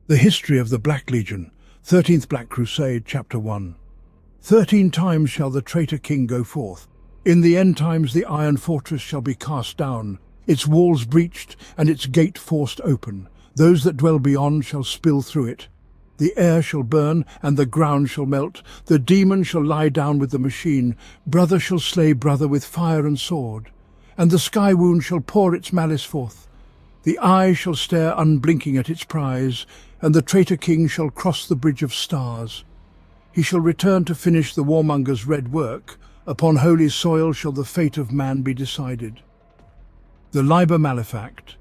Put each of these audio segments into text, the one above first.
The History of the Black Legion, 13th Black Crusade, Chapter 1. 13 times shall the traitor king go forth. In the end times the iron fortress shall be cast down, its walls breached, and its gate forced open. Those that dwell beyond shall spill through it. The air shall burn, and the ground shall melt. The demon shall lie down with the machine. Brother shall slay brother with fire and sword. And the sky wound shall pour its malice forth. The eye shall stare unblinking at its prize, and the traitor king shall cross the bridge of stars. He shall return to finish the warmonger's red work. Upon holy soil shall the fate of man be decided. The Liber Malefact.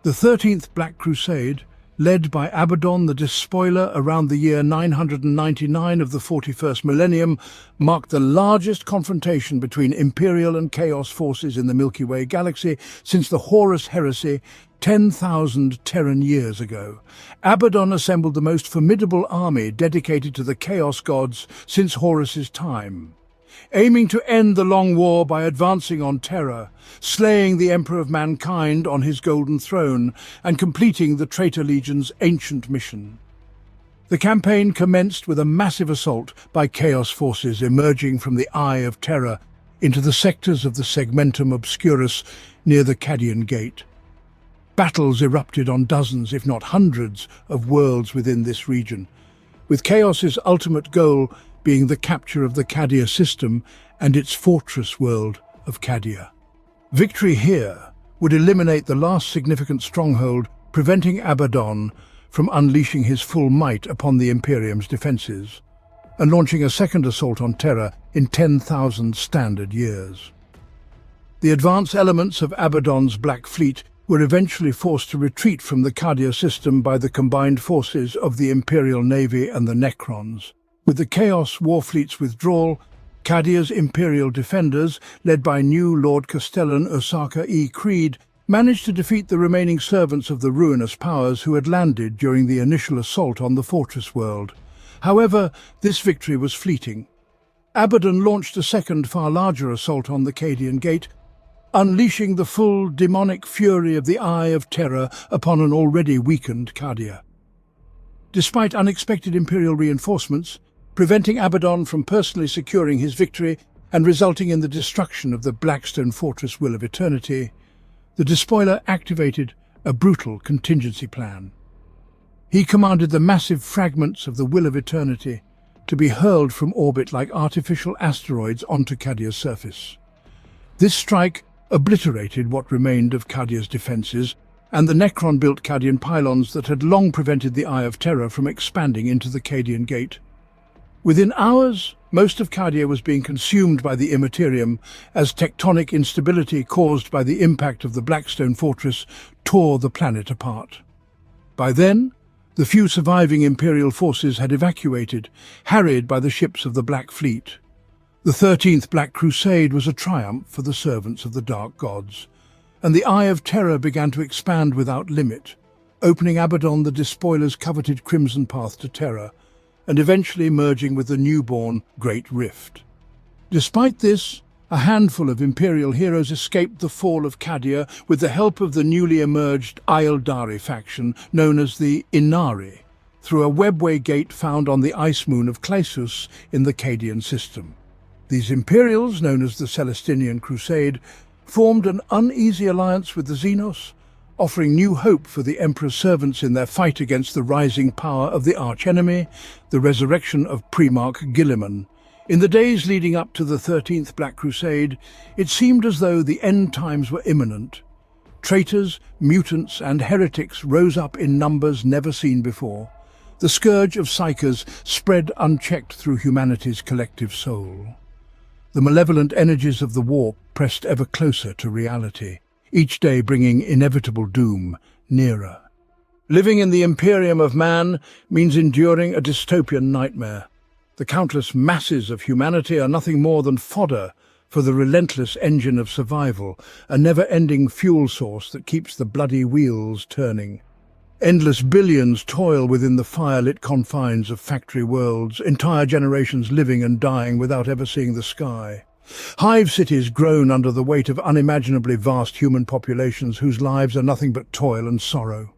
The 13th Black Crusade, led by Abaddon the Despoiler around the year 999 of the 41st millennium, marked the largest confrontation between Imperial and Chaos forces in the Milky Way galaxy since the Horus Heresy 10,000 Terran years ago. Abaddon assembled the most formidable army dedicated to the Chaos gods since Horus's time, aiming to end the long war by advancing on Terra, slaying the Emperor of Mankind on his golden throne, and completing the Traitor Legion's ancient mission. The campaign commenced with a massive assault by Chaos forces emerging from the Eye of Terror into the sectors of the Segmentum Obscurus near the Cadian Gate. Battles erupted on dozens, if not hundreds, of worlds within this region, with Chaos's ultimate goal being the capture of the Cadia system and its fortress world of Cadia. Victory here would eliminate the last significant stronghold, preventing Abaddon from unleashing his full might upon the Imperium's defences, and launching a second assault on Terra in 10,000 standard years. The advance elements of Abaddon's Black Fleet were eventually forced to retreat from the Cadia system by the combined forces of the Imperial Navy and the Necrons. With the Chaos Warfleet's withdrawal, Cadia's Imperial defenders, led by new Lord Castellan Osaka E. Creed, managed to defeat the remaining servants of the ruinous powers who had landed during the initial assault on the fortress world. However, this victory was fleeting. Abaddon launched a second, far larger assault on the Cadian Gate, unleashing the full demonic fury of the Eye of Terror upon an already weakened Cadia. Despite unexpected Imperial reinforcements, preventing Abaddon from personally securing his victory and resulting in the destruction of the Blackstone Fortress Will of Eternity, the Despoiler activated a brutal contingency plan. He commanded the massive fragments of the Will of Eternity to be hurled from orbit like artificial asteroids onto Cadia's surface. This strike obliterated what remained of Cadia's defences and the Necron-built Cadian pylons that had long prevented the Eye of Terror from expanding into the Cadian Gate. Within hours, most of Cadia was being consumed by the Immaterium as tectonic instability caused by the impact of the Blackstone Fortress tore the planet apart. By then, the few surviving Imperial forces had evacuated, harried by the ships of the Black Fleet. The 13th Black Crusade was a triumph for the servants of the Dark Gods, and the Eye of Terror began to expand without limit, opening Abaddon the Despoiler's coveted Crimson Path to Terror, and eventually merging with the newborn Great Rift. Despite this, a handful of Imperial heroes escaped the fall of Cadia with the help of the newly emerged Aeldari faction known as the Inari, through a webway gate found on the ice moon of Claysus in the Cadian system. These Imperials, known as the Celestinian Crusade, formed an uneasy alliance with the Xenos, offering new hope for the Emperor's servants in their fight against the rising power of the archenemy, the resurrection of Primarch Guilliman. In the days leading up to the 13th Black Crusade, it seemed as though the end times were imminent. Traitors, mutants, and heretics rose up in numbers never seen before. The scourge of psychers spread unchecked through humanity's collective soul. The malevolent energies of the war pressed ever closer to reality, each day bringing inevitable doom nearer. Living in the Imperium of Man means enduring a dystopian nightmare. The countless masses of humanity are nothing more than fodder for the relentless engine of survival, a never-ending fuel source that keeps the bloody wheels turning. Endless billions toil within the fire-lit confines of factory worlds, entire generations living and dying without ever seeing the sky. Hive cities groan under the weight of unimaginably vast human populations whose lives are nothing but toil and sorrow.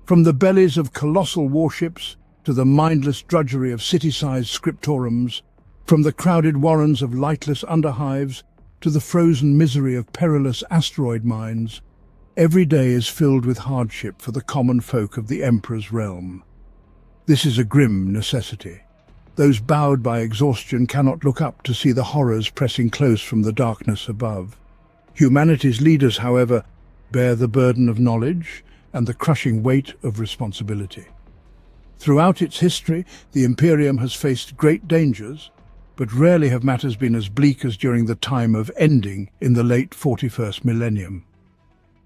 From the bellies of colossal warships to the mindless drudgery of city-sized scriptorums, from the crowded warrens of lightless underhives to the frozen misery of perilous asteroid mines, every day is filled with hardship for the common folk of the Emperor's realm. This is a grim necessity. Those bowed by exhaustion cannot look up to see the horrors pressing close from the darkness above. Humanity's leaders, however, bear the burden of knowledge and the crushing weight of responsibility. Throughout its history, the Imperium has faced great dangers, but rarely have matters been as bleak as during the time of ending in the late 41st millennium.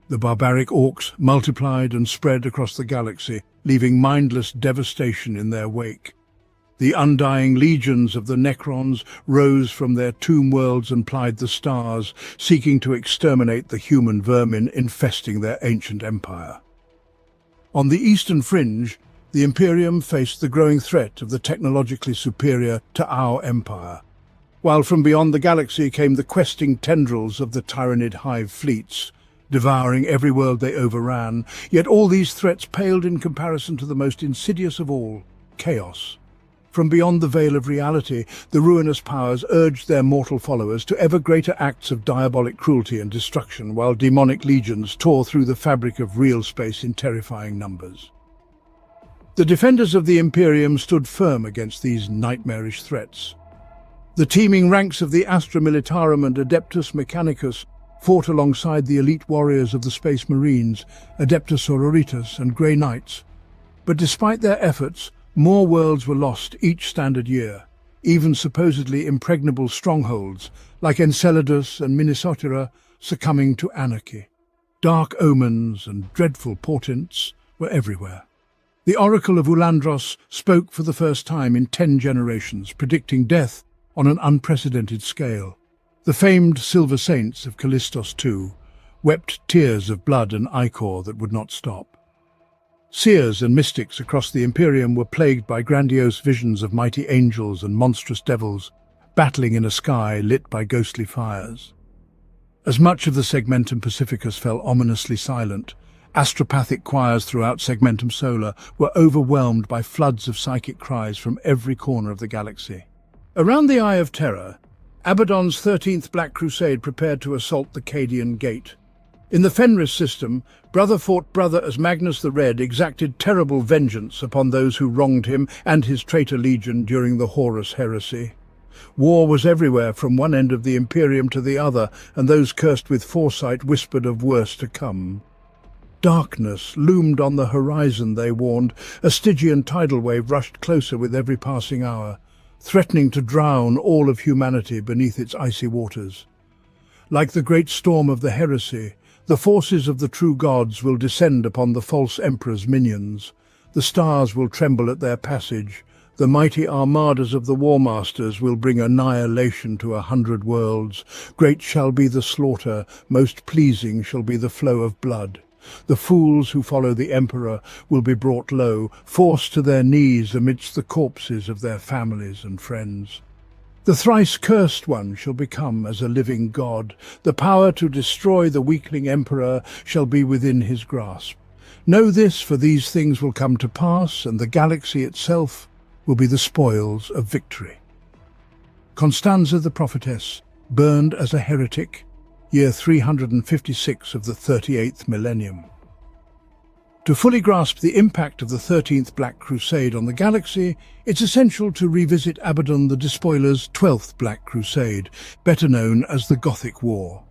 The barbaric orcs multiplied and spread across the galaxy, leaving mindless devastation in their wake. The undying legions of the Necrons rose from their tomb worlds and plied the stars, seeking to exterminate the human vermin infesting their ancient empire. On the eastern fringe, the Imperium faced the growing threat of the technologically superior to our empire, while from beyond the galaxy came the questing tendrils of the Tyranid hive fleets, devouring every world they overran. Yet all these threats paled in comparison to the most insidious of all, chaos. From beyond the veil of reality, the ruinous powers urged their mortal followers to ever greater acts of diabolic cruelty and destruction, while demonic legions tore through the fabric of real space in terrifying numbers. The defenders of the Imperium stood firm against these nightmarish threats. The teeming ranks of the Astra Militarum and Adeptus Mechanicus fought alongside the elite warriors of the Space Marines, Adeptus Sororitas and Grey Knights. But despite their efforts, more worlds were lost each standard year, even supposedly impregnable strongholds like Enceladus and Minnesota succumbing to anarchy. Dark omens and dreadful portents were everywhere. The Oracle of Ulandros spoke for the first time in 10 generations, predicting death on an unprecedented scale. The famed Silver Saints of Callistos II wept tears of blood and ichor that would not stop. Seers and mystics across the Imperium were plagued by grandiose visions of mighty angels and monstrous devils, battling in a sky lit by ghostly fires. As much of the Segmentum Pacificus fell ominously silent, astropathic choirs throughout Segmentum Solar were overwhelmed by floods of psychic cries from every corner of the galaxy. Around the Eye of Terror, Abaddon's 13th Black Crusade prepared to assault the Cadian Gate. In the Fenris system, brother fought brother as Magnus the Red exacted terrible vengeance upon those who wronged him and his traitor legion during the Horus heresy. War was everywhere from one end of the Imperium to the other, and those cursed with foresight whispered of worse to come. Darkness loomed on the horizon, they warned. A Stygian tidal wave rushed closer with every passing hour, threatening to drown all of humanity beneath its icy waters. Like the great storm of the heresy, the forces of the true gods will descend upon the false emperor's minions. The stars will tremble at their passage. The mighty armadas of the war masters will bring annihilation to 100 worlds. Great shall be the slaughter, most pleasing shall be the flow of blood. The fools who follow the emperor will be brought low, forced to their knees amidst the corpses of their families and friends. The thrice-cursed one shall become as a living god. The power to destroy the weakling emperor shall be within his grasp. Know this, for these things will come to pass, and the galaxy itself will be the spoils of victory. Constanza the prophetess, burned as a heretic, year 356 of the 38th millennium. To fully grasp the impact of the 13th Black Crusade on the galaxy, it's essential to revisit Abaddon the Despoiler's 12th Black Crusade, better known as the Gothic War.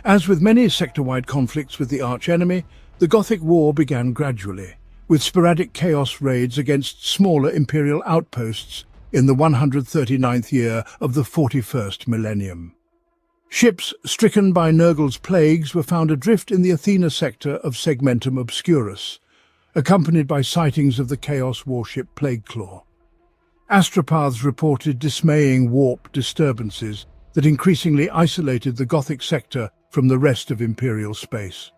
As with many sector-wide conflicts with the arch-enemy, the Gothic War began gradually, with sporadic chaos raids against smaller imperial outposts in the 139th year of the 41st millennium. Ships stricken by Nurgle's plagues were found adrift in the Athena sector of Segmentum Obscurus, accompanied by sightings of the Chaos warship Plagueclaw. Astropaths reported dismaying warp disturbances that increasingly isolated the Gothic sector from the rest of Imperial space.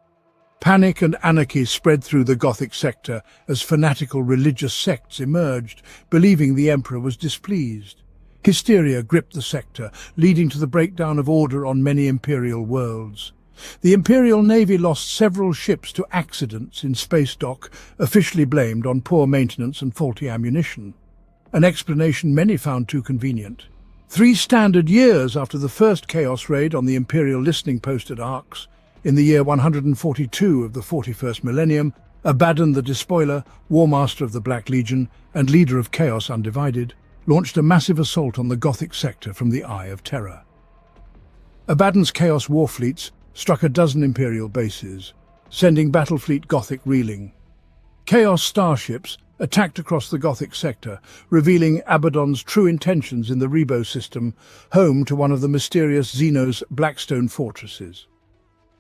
Panic and anarchy spread through the Gothic sector as fanatical religious sects emerged, believing the Emperor was displeased. Hysteria gripped the sector, leading to the breakdown of order on many imperial worlds. The Imperial Navy lost several ships to accidents in space dock, officially blamed on poor maintenance and faulty ammunition, an explanation many found too convenient. 3 standard years after the first Chaos raid on the Imperial listening post at Arx, in the year 142 of the 41st millennium, Abaddon the Despoiler, War Master of the Black Legion and leader of Chaos Undivided, launched a massive assault on the Gothic sector from the Eye of Terror. Abaddon's Chaos war fleets struck a dozen Imperial bases, sending Battlefleet Gothic reeling. Chaos starships attacked across the Gothic sector, revealing Abaddon's true intentions in the Rebo system, home to one of the mysterious Xenos Blackstone fortresses.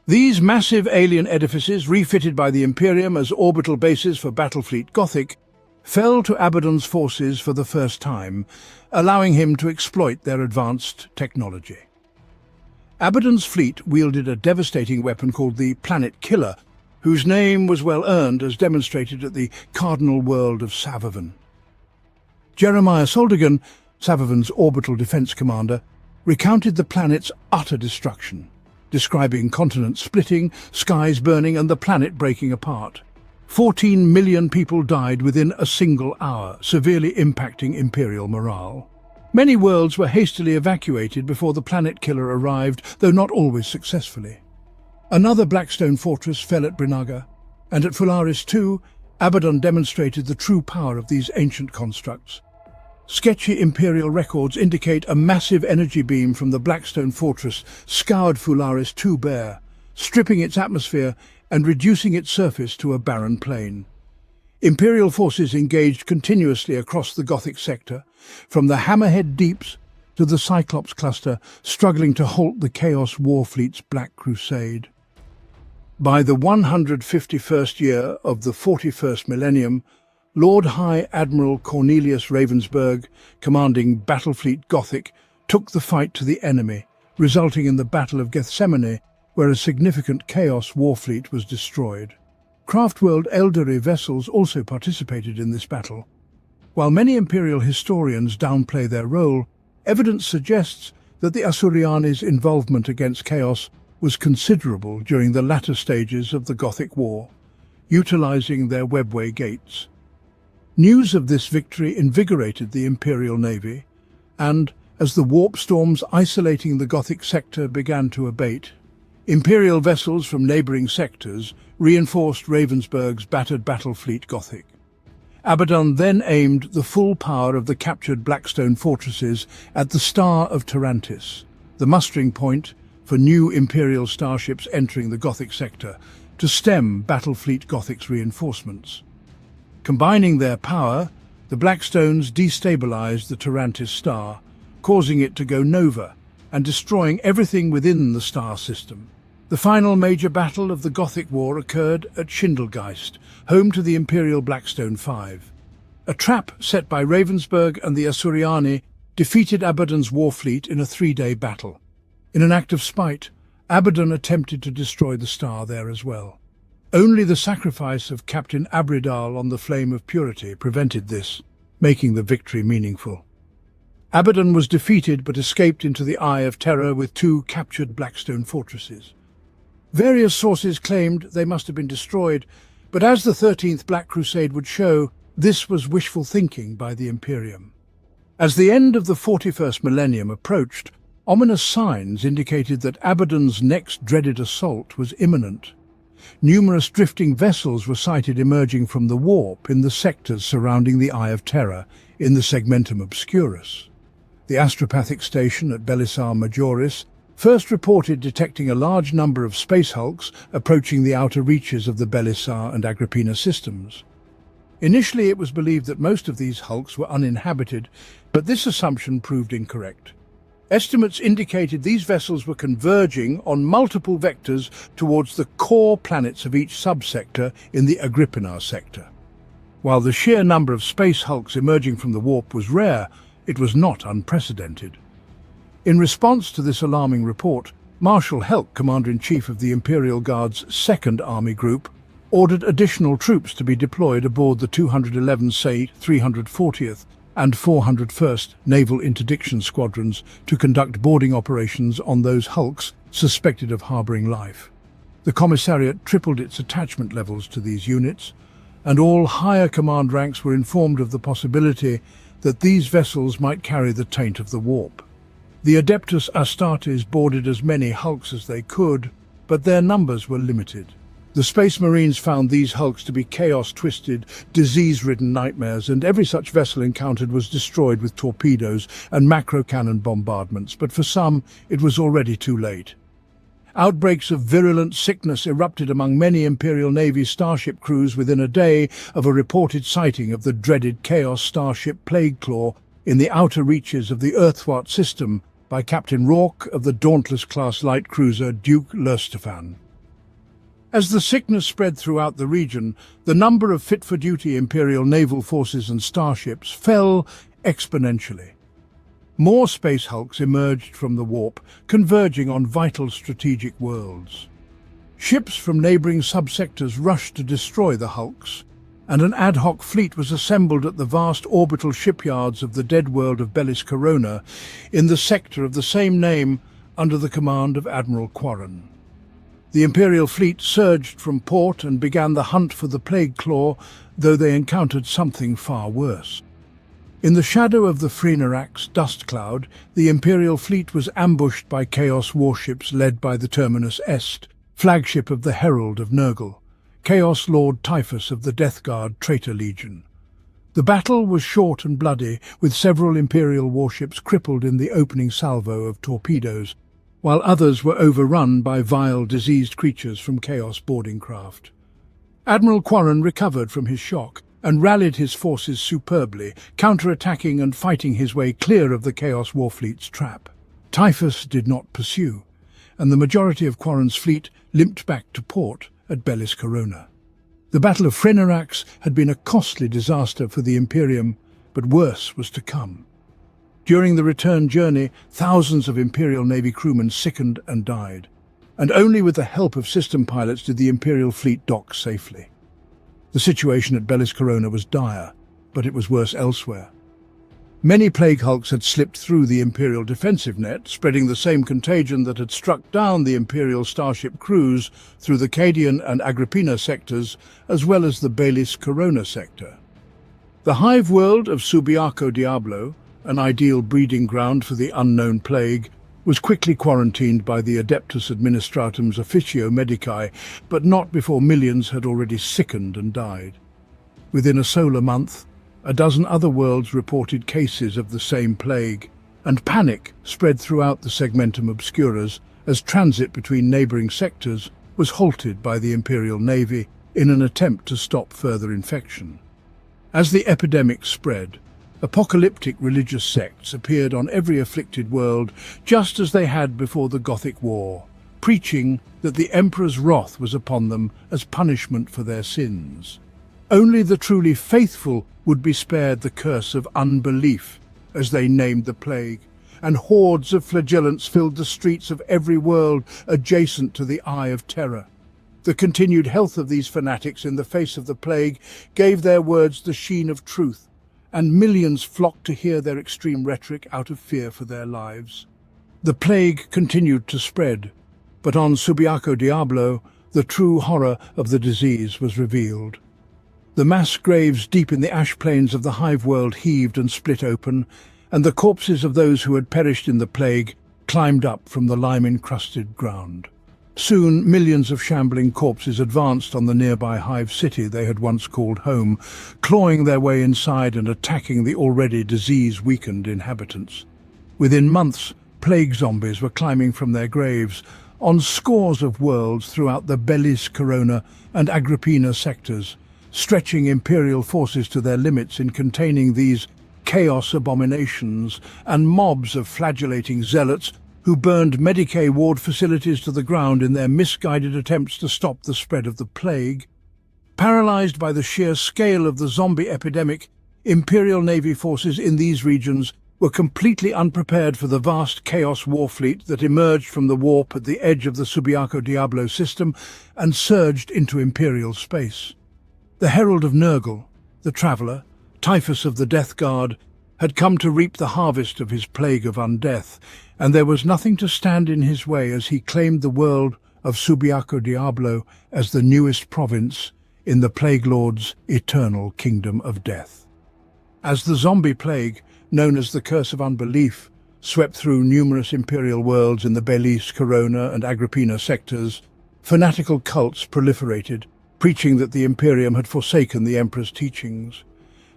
These massive alien edifices, refitted by the Imperium as orbital bases for Battlefleet Gothic, fell to Abaddon's forces for the first time, allowing him to exploit their advanced technology. Abaddon's fleet wielded a devastating weapon called the Planet Killer, whose name was well earned as demonstrated at the Cardinal World of Savavan. Jeremiah Soldigan, Savavan's orbital defense commander, recounted the planet's utter destruction, describing continents splitting, skies burning and the planet breaking apart. 14 million people died within a single hour, severely impacting Imperial morale. Many worlds were hastily evacuated before the Planet Killer arrived, though not always successfully. Another Blackstone fortress fell at Brinaga, and at Fularis too, Abaddon demonstrated the true power of these ancient constructs. Sketchy Imperial records indicate a massive energy beam from the Blackstone fortress scoured Fularis 2 bare, stripping its atmosphere and reducing its surface to a barren plain. Imperial forces engaged continuously across the Gothic sector, from the Hammerhead Deeps to the Cyclops cluster, struggling to halt the Chaos Warfleet's Black Crusade. By the 151st year of the 41st millennium, Lord High Admiral Cornelius Ravensburg, commanding Battlefleet Gothic, took the fight to the enemy, resulting in the Battle of Gethsemane, where a significant Chaos Warfleet was destroyed. Craftworld Eldari vessels also participated in this battle. While many Imperial historians downplay their role, evidence suggests that the Asuryani's involvement against Chaos was considerable during the latter stages of the Gothic War, utilizing their webway gates. News of this victory invigorated the Imperial Navy, and, as the warp storms isolating the Gothic sector began to abate, Imperial vessels from neighbouring sectors reinforced Ravensburg's battered Battlefleet Gothic. Abaddon then aimed the full power of the captured Blackstone fortresses at the Star of Tarantis, the mustering point for new Imperial starships entering the Gothic sector, to stem Battlefleet Gothic's reinforcements. Combining their power, the Blackstones destabilized the Tarantis star, causing it to go nova and destroying everything within the star system. The final major battle of the Gothic War occurred at Schindelgeist, home to the Imperial Blackstone 5. A trap set by Ravensburg and the Asuryani defeated Abaddon's warfleet in a 3-day battle. In an act of spite, Abaddon attempted to destroy the star there as well. Only the sacrifice of Captain Abridal on the Flame of Purity prevented this, making the victory meaningful. Abaddon was defeated but escaped into the Eye of Terror with 2 captured Blackstone fortresses. Various sources claimed they must have been destroyed, but as the 13th Black Crusade would show, this was wishful thinking by the Imperium. As the end of the 41st millennium approached, ominous signs indicated that Abaddon's next dreaded assault was imminent. Numerous drifting vessels were sighted emerging from the warp in the sectors surrounding the Eye of Terror in the Segmentum Obscurus. The astropathic station at Belisar Majoris first reported detecting a large number of space hulks approaching the outer reaches of the Belisar and Agrippina systems. Initially, it was believed that most of these hulks were uninhabited, but this assumption proved incorrect. Estimates indicated these vessels were converging on multiple vectors towards the core planets of each subsector in the Agrippina sector. While the sheer number of space hulks emerging from the warp was rare, it was not unprecedented. In response to this alarming report, Marshal Helk, Commander-in-Chief of the Imperial Guard's 2nd Army Group, ordered additional troops to be deployed aboard the 211 SAE 340th and 401st Naval Interdiction Squadrons to conduct boarding operations on those hulks suspected of harboring life. The commissariat tripled its attachment levels to these units, and all higher command ranks were informed of the possibility that these vessels might carry the taint of the warp. The Adeptus Astartes boarded as many hulks as they could, but their numbers were limited. The Space Marines found these hulks to be chaos-twisted, disease-ridden nightmares, and every such vessel encountered was destroyed with torpedoes and macro-cannon bombardments, but for some it was already too late. Outbreaks of virulent sickness erupted among many Imperial Navy starship crews within a day of a reported sighting of the dreaded Chaos starship Plagueclaw in the outer reaches of the Earthwart system by Captain Rourke of the Dauntless-class light cruiser Duke Lerstefan. As the sickness spread throughout the region, the number of fit-for-duty Imperial naval forces and starships fell exponentially. More space hulks emerged from the warp, converging on vital strategic worlds. Ships from neighboring subsectors rushed to destroy the hulks, and an ad hoc fleet was assembled at the vast orbital shipyards of the dead world of Bellis Corona in the sector of the same name under the command of Admiral Quarren. The Imperial fleet surged from port and began the hunt for the Plagueclaw, though they encountered something far worse. In the shadow of the Phrenirak's dust cloud, the Imperial fleet was ambushed by Chaos warships led by the Terminus Est, flagship of the Herald of Nurgle, Chaos Lord Typhus of the Death Guard Traitor Legion. The battle was short and bloody, with several Imperial warships crippled in the opening salvo of torpedoes, while others were overrun by vile, diseased creatures from Chaos boarding craft. Admiral Quarren recovered from his shock and rallied his forces superbly, counter-attacking and fighting his way clear of the Chaos Warfleet's trap. Typhus did not pursue, and the majority of Quarren's fleet limped back to port at Bellis Corona. The Battle of Phrenirak's had been a costly disaster for the Imperium, but worse was to come. During the return journey, thousands of Imperial Navy crewmen sickened and died, and only with the help of system pilots did the Imperial fleet dock safely. The situation at Bellis Corona was dire, but it was worse elsewhere. Many plague hulks had slipped through the Imperial defensive net, spreading the same contagion that had struck down the Imperial starship crews through the Cadian and Agrippina sectors, as well as the Bellis Corona sector. The hive world of Subiaco Diablo, an ideal breeding ground for the unknown plague, was quickly quarantined by the Adeptus Administratum's Officio Medicae, but not before millions had already sickened and died. Within a solar month, a dozen other worlds reported cases of the same plague, and panic spread throughout the Segmentum Obscuras as transit between neighbouring sectors was halted by the Imperial Navy in an attempt to stop further infection. As the epidemic spread, apocalyptic religious sects appeared on every afflicted world, just as they had before the Gothic War, preaching that the Emperor's wrath was upon them as punishment for their sins. Only the truly faithful would be spared the curse of unbelief, as they named the plague, and hordes of flagellants filled the streets of every world adjacent to the Eye of Terror. The continued health of these fanatics in the face of the plague gave their words the sheen of truth, and millions flocked to hear their extreme rhetoric out of fear for their lives. The plague continued to spread, but on Subiaco Diablo, the true horror of the disease was revealed. The mass graves deep in the ash plains of the hive world heaved and split open, and the corpses of those who had perished in the plague climbed up from the lime-encrusted ground. Soon, millions of shambling corpses advanced on the nearby hive city they had once called home, clawing their way inside and attacking the already disease-weakened inhabitants. Within months, plague zombies were climbing from their graves on scores of worlds throughout the Bellis Corona and Agrippina sectors, stretching Imperial forces to their limits in containing these chaos abominations and mobs of flagellating zealots who burned Medicae ward facilities to the ground in their misguided attempts to stop the spread of the plague. Paralyzed by the sheer scale of the zombie epidemic, Imperial Navy forces in these regions were completely unprepared for the vast Chaos Warfleet that emerged from the warp at the edge of the Subiaco Diablo system and surged into Imperial space. The Herald of Nurgle, the Traveller, Typhus of the Death Guard, had come to reap the harvest of his plague of undeath, and there was nothing to stand in his way as he claimed the world of Subiaco Diablo as the newest province in the Plague Lord's eternal kingdom of death. As the zombie plague, known as the Curse of Unbelief, swept through numerous imperial worlds in the Belize, Corona and Agrippina sectors, fanatical cults proliferated, preaching that the Imperium had forsaken the Emperor's teachings.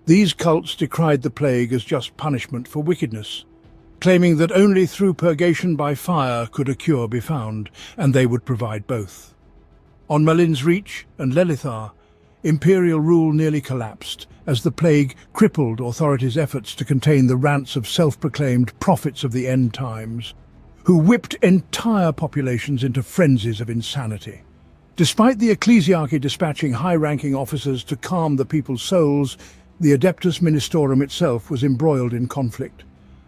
These cults decried the plague as just punishment for wickedness, claiming that only through purgation by fire could a cure be found, and they would provide both. On Malin's Reach and Lelithar, imperial rule nearly collapsed as the plague crippled authorities' efforts to contain the rants of self-proclaimed prophets of the end times, who whipped entire populations into frenzies of insanity. Despite the ecclesiarchy dispatching high-ranking officers to calm the people's souls, the Adeptus Ministorum itself was embroiled in conflict.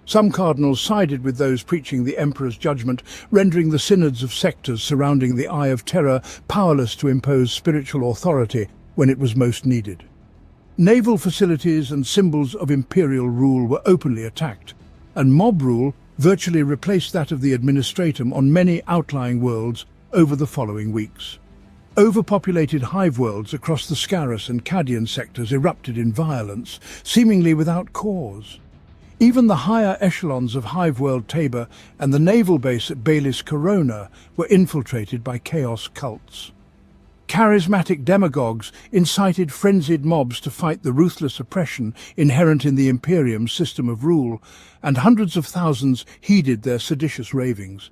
Some cardinals sided with those preaching the Emperor's judgment, rendering the synods of sectors surrounding the Eye of Terror powerless to impose spiritual authority when it was most needed. Naval facilities and symbols of imperial rule were openly attacked, and mob rule virtually replaced that of the administratum on many outlying worlds over the following weeks. Overpopulated hive worlds across the Scarus and Cadian sectors erupted in violence, seemingly without cause. Even the higher echelons of Hive World Tabor and the naval base at Belize Corona were infiltrated by chaos cults. Charismatic demagogues incited frenzied mobs to fight the ruthless oppression inherent in the Imperium's system of rule, and hundreds of thousands heeded their seditious ravings.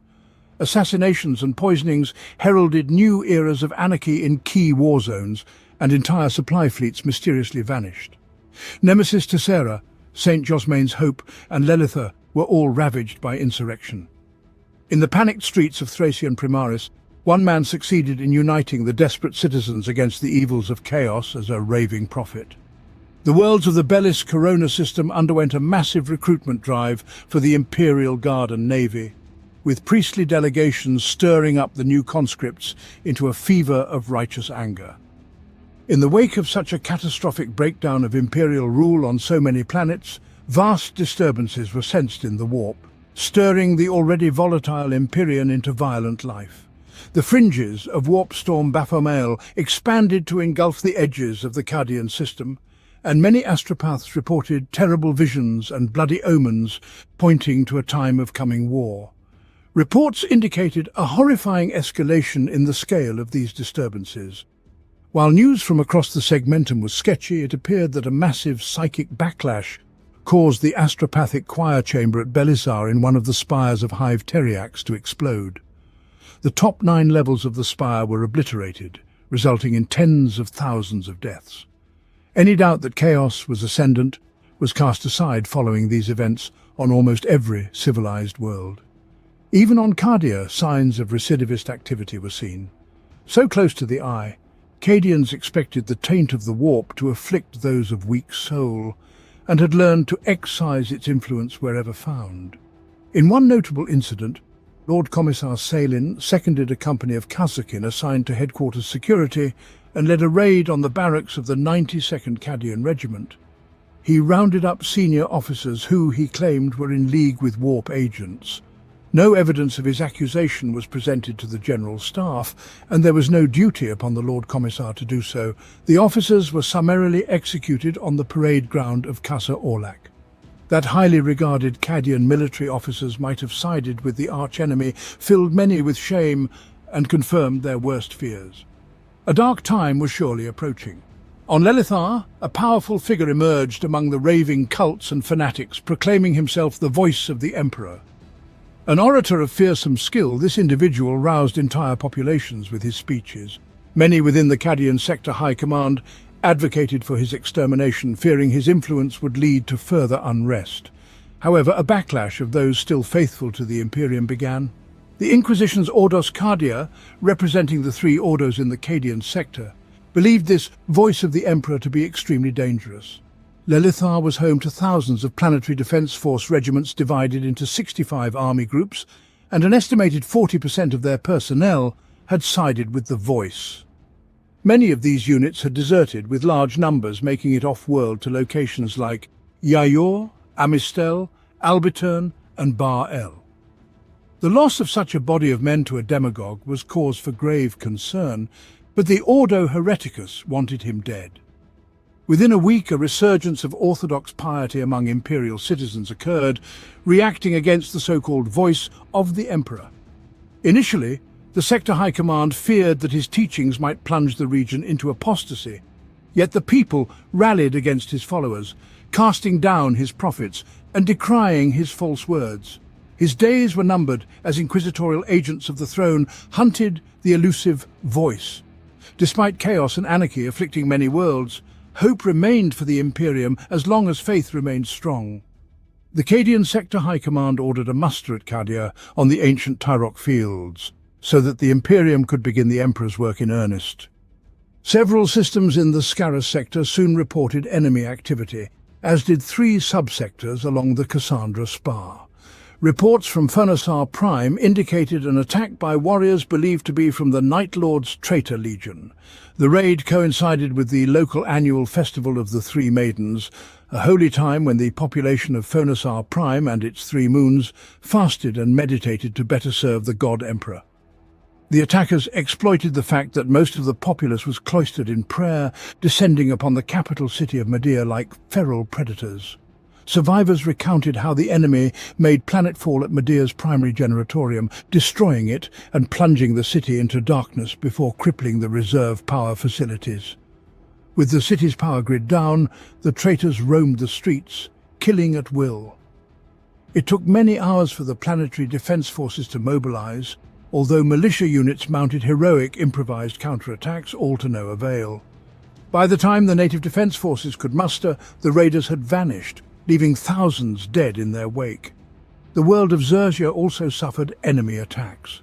Assassinations and poisonings heralded new eras of anarchy in key war zones, and entire supply fleets mysteriously vanished. Nemesis Tessera, St. Josmain's Hope, and Lelithar were all ravaged by insurrection. In the panicked streets of Thracian Primaris, one man succeeded in uniting the desperate citizens against the evils of chaos as a raving prophet. The worlds of the Belize Corona system underwent a massive recruitment drive for the Imperial Guard and Navy, with priestly delegations stirring up the new conscripts into a fever of righteous anger. In the wake of such a catastrophic breakdown of imperial rule on so many planets, vast disturbances were sensed in the warp, stirring the already volatile Empyrean into violent life. The fringes of warp storm Baphomet expanded to engulf the edges of the Cadian system, and many astropaths reported terrible visions and bloody omens pointing to a time of coming war. Reports indicated a horrifying escalation in the scale of these disturbances. While news from across the segmentum was sketchy, it appeared that a massive psychic backlash caused the astropathic choir chamber at Belisar in one of the spires of Hive Teriax to explode. The top 9 levels of the spire were obliterated, resulting in tens of thousands of deaths. Any doubt that chaos was ascendant was cast aside following these events on almost every civilized world. Even on Cadia, signs of recidivist activity were seen. So close to the eye, Cadians expected the taint of the warp to afflict those of weak soul, and had learned to excise its influence wherever found. In one notable incident, Lord Commissar Salin seconded a company of Kazakin assigned to headquarters security and led a raid on the barracks of the 92nd Cadian Regiment. He rounded up senior officers who, he claimed, were in league with warp agents. No evidence of his accusation was presented to the General Staff, and there was no duty upon the Lord Commissar to do so. The officers were summarily executed on the parade ground of Casa Orlac. That highly regarded Cadian military officers might have sided with the archenemy filled many with shame and confirmed their worst fears. A dark time was surely approaching. On Lelithar, a powerful figure emerged among the raving cults and fanatics, proclaiming himself the voice of the Emperor. An orator of fearsome skill, this individual roused entire populations with his speeches. Many within the Cadian sector high command advocated for his extermination, fearing his influence would lead to further unrest. However, a backlash of those still faithful to the Imperium began. The Inquisition's Ordos Cadia, representing the 3 ordos in the Cadian sector, believed this voice of the Emperor to be extremely dangerous. Lelithar was home to thousands of planetary defense force regiments divided into 65 army groups, and an estimated 40% of their personnel had sided with the voice. Many of these units had deserted, with large numbers making it off-world to locations like Yayor Amistel, Albitern, and Bar-El. The loss of such a body of men to a demagogue was cause for grave concern, but the Ordo Hereticus wanted him dead. Within a week, a resurgence of orthodox piety among imperial citizens occurred, reacting against the so-called voice of the emperor. Initially, the sector high command feared that his teachings might plunge the region into apostasy, yet the people rallied against his followers, casting down his prophets and decrying his false words. His days were numbered as inquisitorial agents of the throne hunted the elusive voice. Despite chaos and anarchy afflicting many worlds, hope remained for the Imperium as long as faith remained strong. The Cadian sector high command ordered a muster at Cadia on the ancient Tyrok fields, so that the Imperium could begin the Emperor's work in earnest. Several systems in the Scarus sector soon reported enemy activity, as did 3 subsectors along the Cassandra Spar. Reports from Furnasar Prime indicated an attack by warriors believed to be from the Night Lord's Traitor Legion. The raid coincided with the local annual Festival of the Three Maidens, a holy time when the population of Furnasar Prime and its 3 moons fasted and meditated to better serve the God Emperor. The attackers exploited the fact that most of the populace was cloistered in prayer, descending upon the capital city of Medea like feral predators. Survivors recounted how the enemy made planetfall at Medea's primary generatorium, destroying it and plunging the city into darkness before crippling the reserve power facilities. With the city's power grid down, the traitors roamed the streets, killing at will. It took many hours for the planetary defense forces to mobilize, although militia units mounted heroic improvised counterattacks, all to no avail. By the time the native defense forces could muster, the raiders had vanished, leaving thousands dead in their wake. The world of Xerxia also suffered enemy attacks.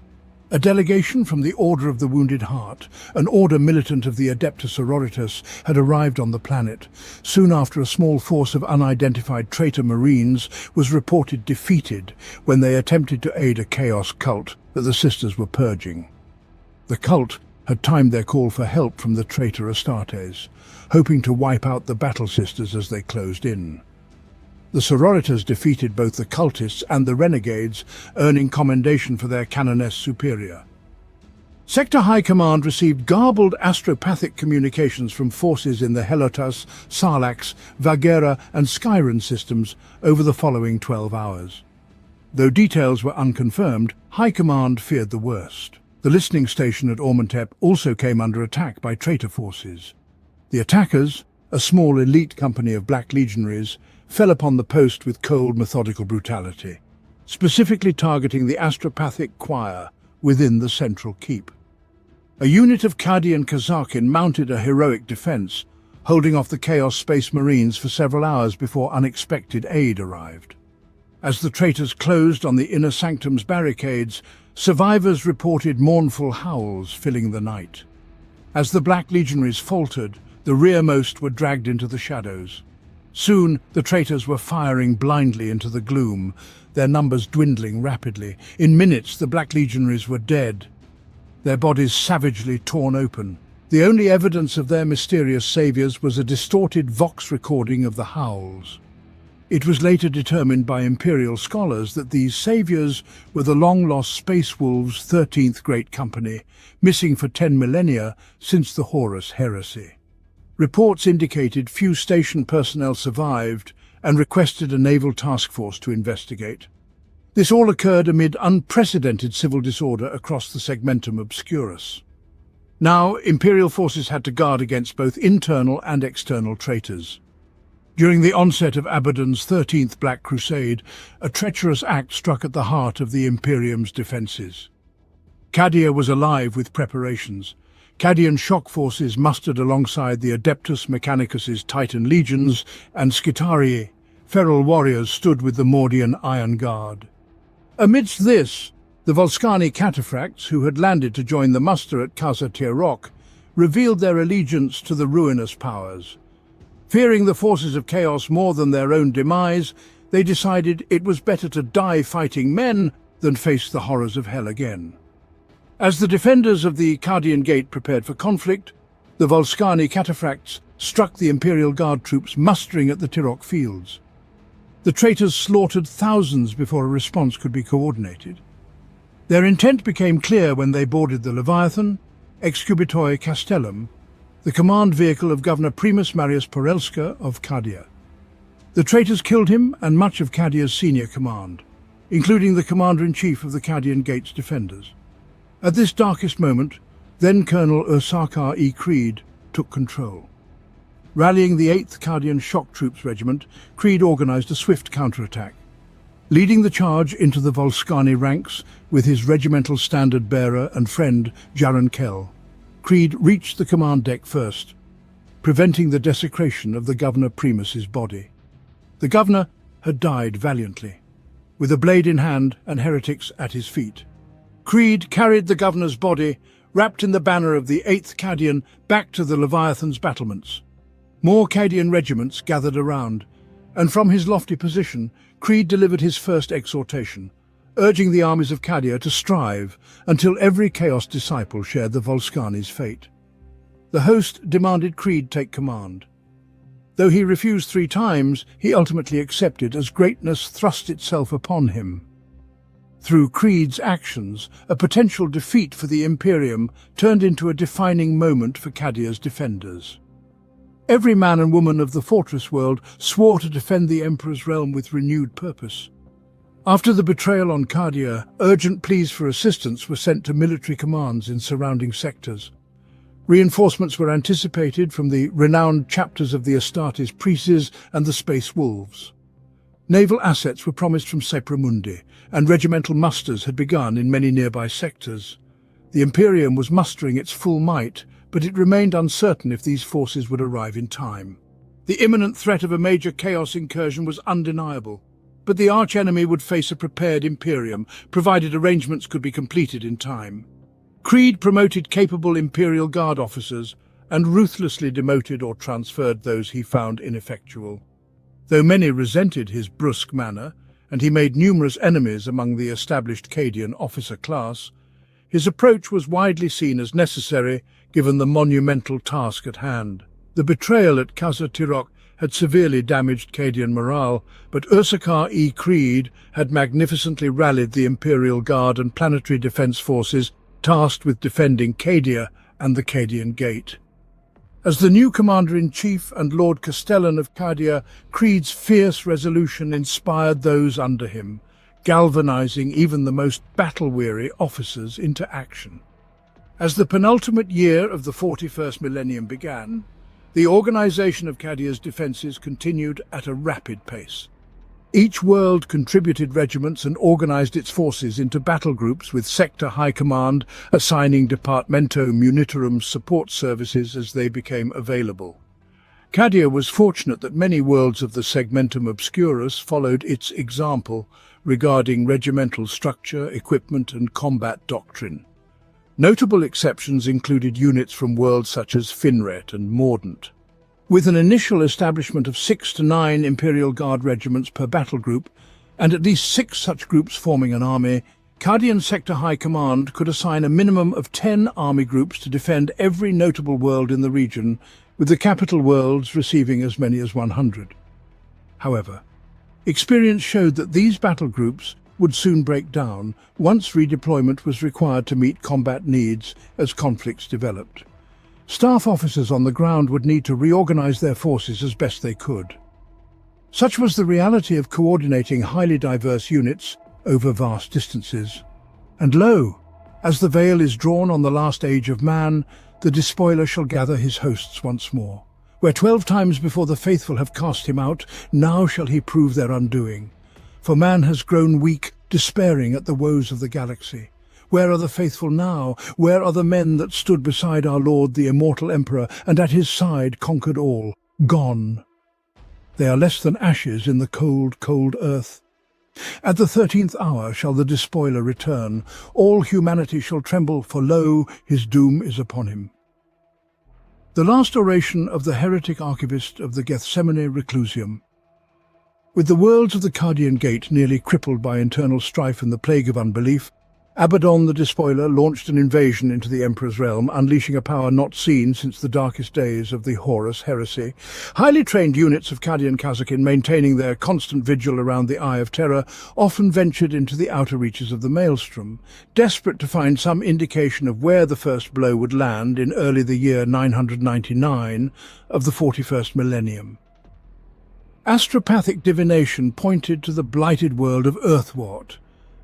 A delegation from the Order of the Wounded Heart, an order militant of the Adeptus Sororitas, had arrived on the planet. Soon after, a small force of unidentified traitor marines was reported defeated when they attempted to aid a chaos cult that the sisters were purging. The cult had timed their call for help from the traitor Astartes, hoping to wipe out the battle sisters as they closed in. The Sororitas defeated both the cultists and the renegades, earning commendation for their canoness superior. Sector High Command received garbled astropathic communications from forces in the Helotas, Sarlax, Vagera and Skyran systems over the following 12 hours. Though details were unconfirmed, High Command feared the worst. The listening station at Ormontep also came under attack by traitor forces. The attackers, a small elite company of Black Legionaries, fell upon the post with cold, methodical brutality, specifically targeting the astropathic choir within the central keep. A unit of Cadian Kazakin mounted a heroic defense, holding off the Chaos Space Marines for several hours before unexpected aid arrived. As the traitors closed on the inner sanctum's barricades, survivors reported mournful howls filling the night. As the Black Legionaries faltered, the rearmost were dragged into the shadows. Soon, the traitors were firing blindly into the gloom, their numbers dwindling rapidly. In minutes, the Black Legionaries were dead, their bodies savagely torn open. The only evidence of their mysterious saviors was a distorted Vox recording of the howls. It was later determined by Imperial scholars that these saviors were the long-lost Space Wolves' 13th Great Company, missing for 10 millennia since the Horus Heresy. Reports indicated few station personnel survived and requested a naval task force to investigate. This all occurred amid unprecedented civil disorder across the Segmentum Obscurus. Now, Imperial forces had to guard against both internal and external traitors. During the onset of Abaddon's 13th Black Crusade, a treacherous act struck at the heart of the Imperium's defences. Cadia was alive with preparations. Cadian shock forces mustered alongside the Adeptus Mechanicus's Titan legions, and Skitarii, feral warriors, stood with the Mordian Iron Guard. Amidst this, the Volscani cataphracts, who had landed to join the muster at Casa Tirok, revealed their allegiance to the ruinous powers. Fearing the forces of chaos more than their own demise, they decided it was better to die fighting men than face the horrors of hell again. As the defenders of the Cadian Gate prepared for conflict, the Volscani cataphracts struck the Imperial Guard troops mustering at the Tirok fields. The traitors slaughtered thousands before a response could be coordinated. Their intent became clear when they boarded the Leviathan, excubitoi castellum, the command vehicle of Governor Primus Marius Porelska of Cadia. The traitors killed him and much of Cadia's senior command, including the commander-in-chief of the Cadian Gate's defenders. At this darkest moment, then-Colonel Ursarkar E. Creed took control. Rallying the 8th Cadian Shock Troops Regiment, Creed organized a swift counterattack. Leading the charge into the Volskani ranks with his regimental standard-bearer and friend Jaron Kell, Creed reached the command deck first, preventing the desecration of the Governor Primus's body. The governor had died valiantly, with a blade in hand and heretics at his feet. Creed carried the governor's body, wrapped in the banner of the 8th Cadian, back to the Leviathan's battlements. More Cadian regiments gathered around, and from his lofty position, Creed delivered his first exhortation, urging the armies of Cadia to strive until every Chaos disciple shared the Volskani's fate. The host demanded Creed take command. Though he refused 3 times, he ultimately accepted as greatness thrust itself upon him. Through Creed's actions, a potential defeat for the Imperium turned into a defining moment for Cadia's defenders. Every man and woman of the fortress world swore to defend the Emperor's realm with renewed purpose. After the betrayal on Cadia, urgent pleas for assistance were sent to military commands in surrounding sectors. Reinforcements were anticipated from the renowned chapters of the Astartes Priestesses and the Space Wolves. Naval assets were promised from Sepramundi, and regimental musters had begun in many nearby sectors. The Imperium was mustering its full might, but it remained uncertain if these forces would arrive in time. The imminent threat of a major Chaos incursion was undeniable, but the arch-enemy would face a prepared Imperium, provided arrangements could be completed in time. Creed promoted capable Imperial Guard officers and ruthlessly demoted or transferred those he found ineffectual. Though many resented his brusque manner, and he made numerous enemies among the established Cadian officer class, his approach was widely seen as necessary given the monumental task at hand. The betrayal at Casa Tirok had severely damaged Cadian morale, but Ursarkar E. Creed had magnificently rallied the Imperial Guard and planetary defense forces tasked with defending Cadia and the Cadian Gate. As the new Commander-in-Chief and Lord Castellan of Cadia, Creed's fierce resolution inspired those under him, galvanizing even the most battle-weary officers into action. As the penultimate year of the 41st millennium began, the organization of Cadia's defenses continued at a rapid pace. Each world contributed regiments and organized its forces into battle groups with sector high command assigning Departamento Munitorum support services as they became available. Cadia was fortunate that many worlds of the Segmentum Obscurus followed its example regarding regimental structure, equipment, and combat doctrine. Notable exceptions included units from worlds such as Finret and Mordant. With an initial establishment of 6 to 9 Imperial Guard regiments per battle group, and at least 6 such groups forming an army, Cadian Sector High Command could assign a minimum of 10 army groups to defend every notable world in the region, with the capital worlds receiving as many as 100. However, experience showed that these battle groups would soon break down once redeployment was required to meet combat needs as conflicts developed. Staff officers on the ground would need to reorganize their forces as best they could. Such was the reality of coordinating highly diverse units over vast distances. And lo, as the veil is drawn on the last age of man, the despoiler shall gather his hosts once more. Where 12 times before the faithful have cast him out, now shall he prove their undoing. For man has grown weak, despairing at the woes of the galaxy. Where are the faithful now? Where are the men that stood beside our Lord, the immortal Emperor, and at his side conquered all? Gone. They are less than ashes in the cold, cold earth. At the 13th hour shall the despoiler return. All humanity shall tremble, for lo, his doom is upon him. The last oration of the heretic archivist of the Gethsemane Reclusium. With the worlds of the Cadian Gate nearly crippled by internal strife and the plague of unbelief, Abaddon the Despoiler launched an invasion into the Emperor's realm, unleashing a power not seen since the darkest days of the Horus heresy. Highly trained units of Cadian Kazakin, maintaining their constant vigil around the Eye of Terror, often ventured into the outer reaches of the Maelstrom, desperate to find some indication of where the first blow would land in early the year 999 of the 41st millennium. Astropathic divination pointed to the blighted world of Earthwort,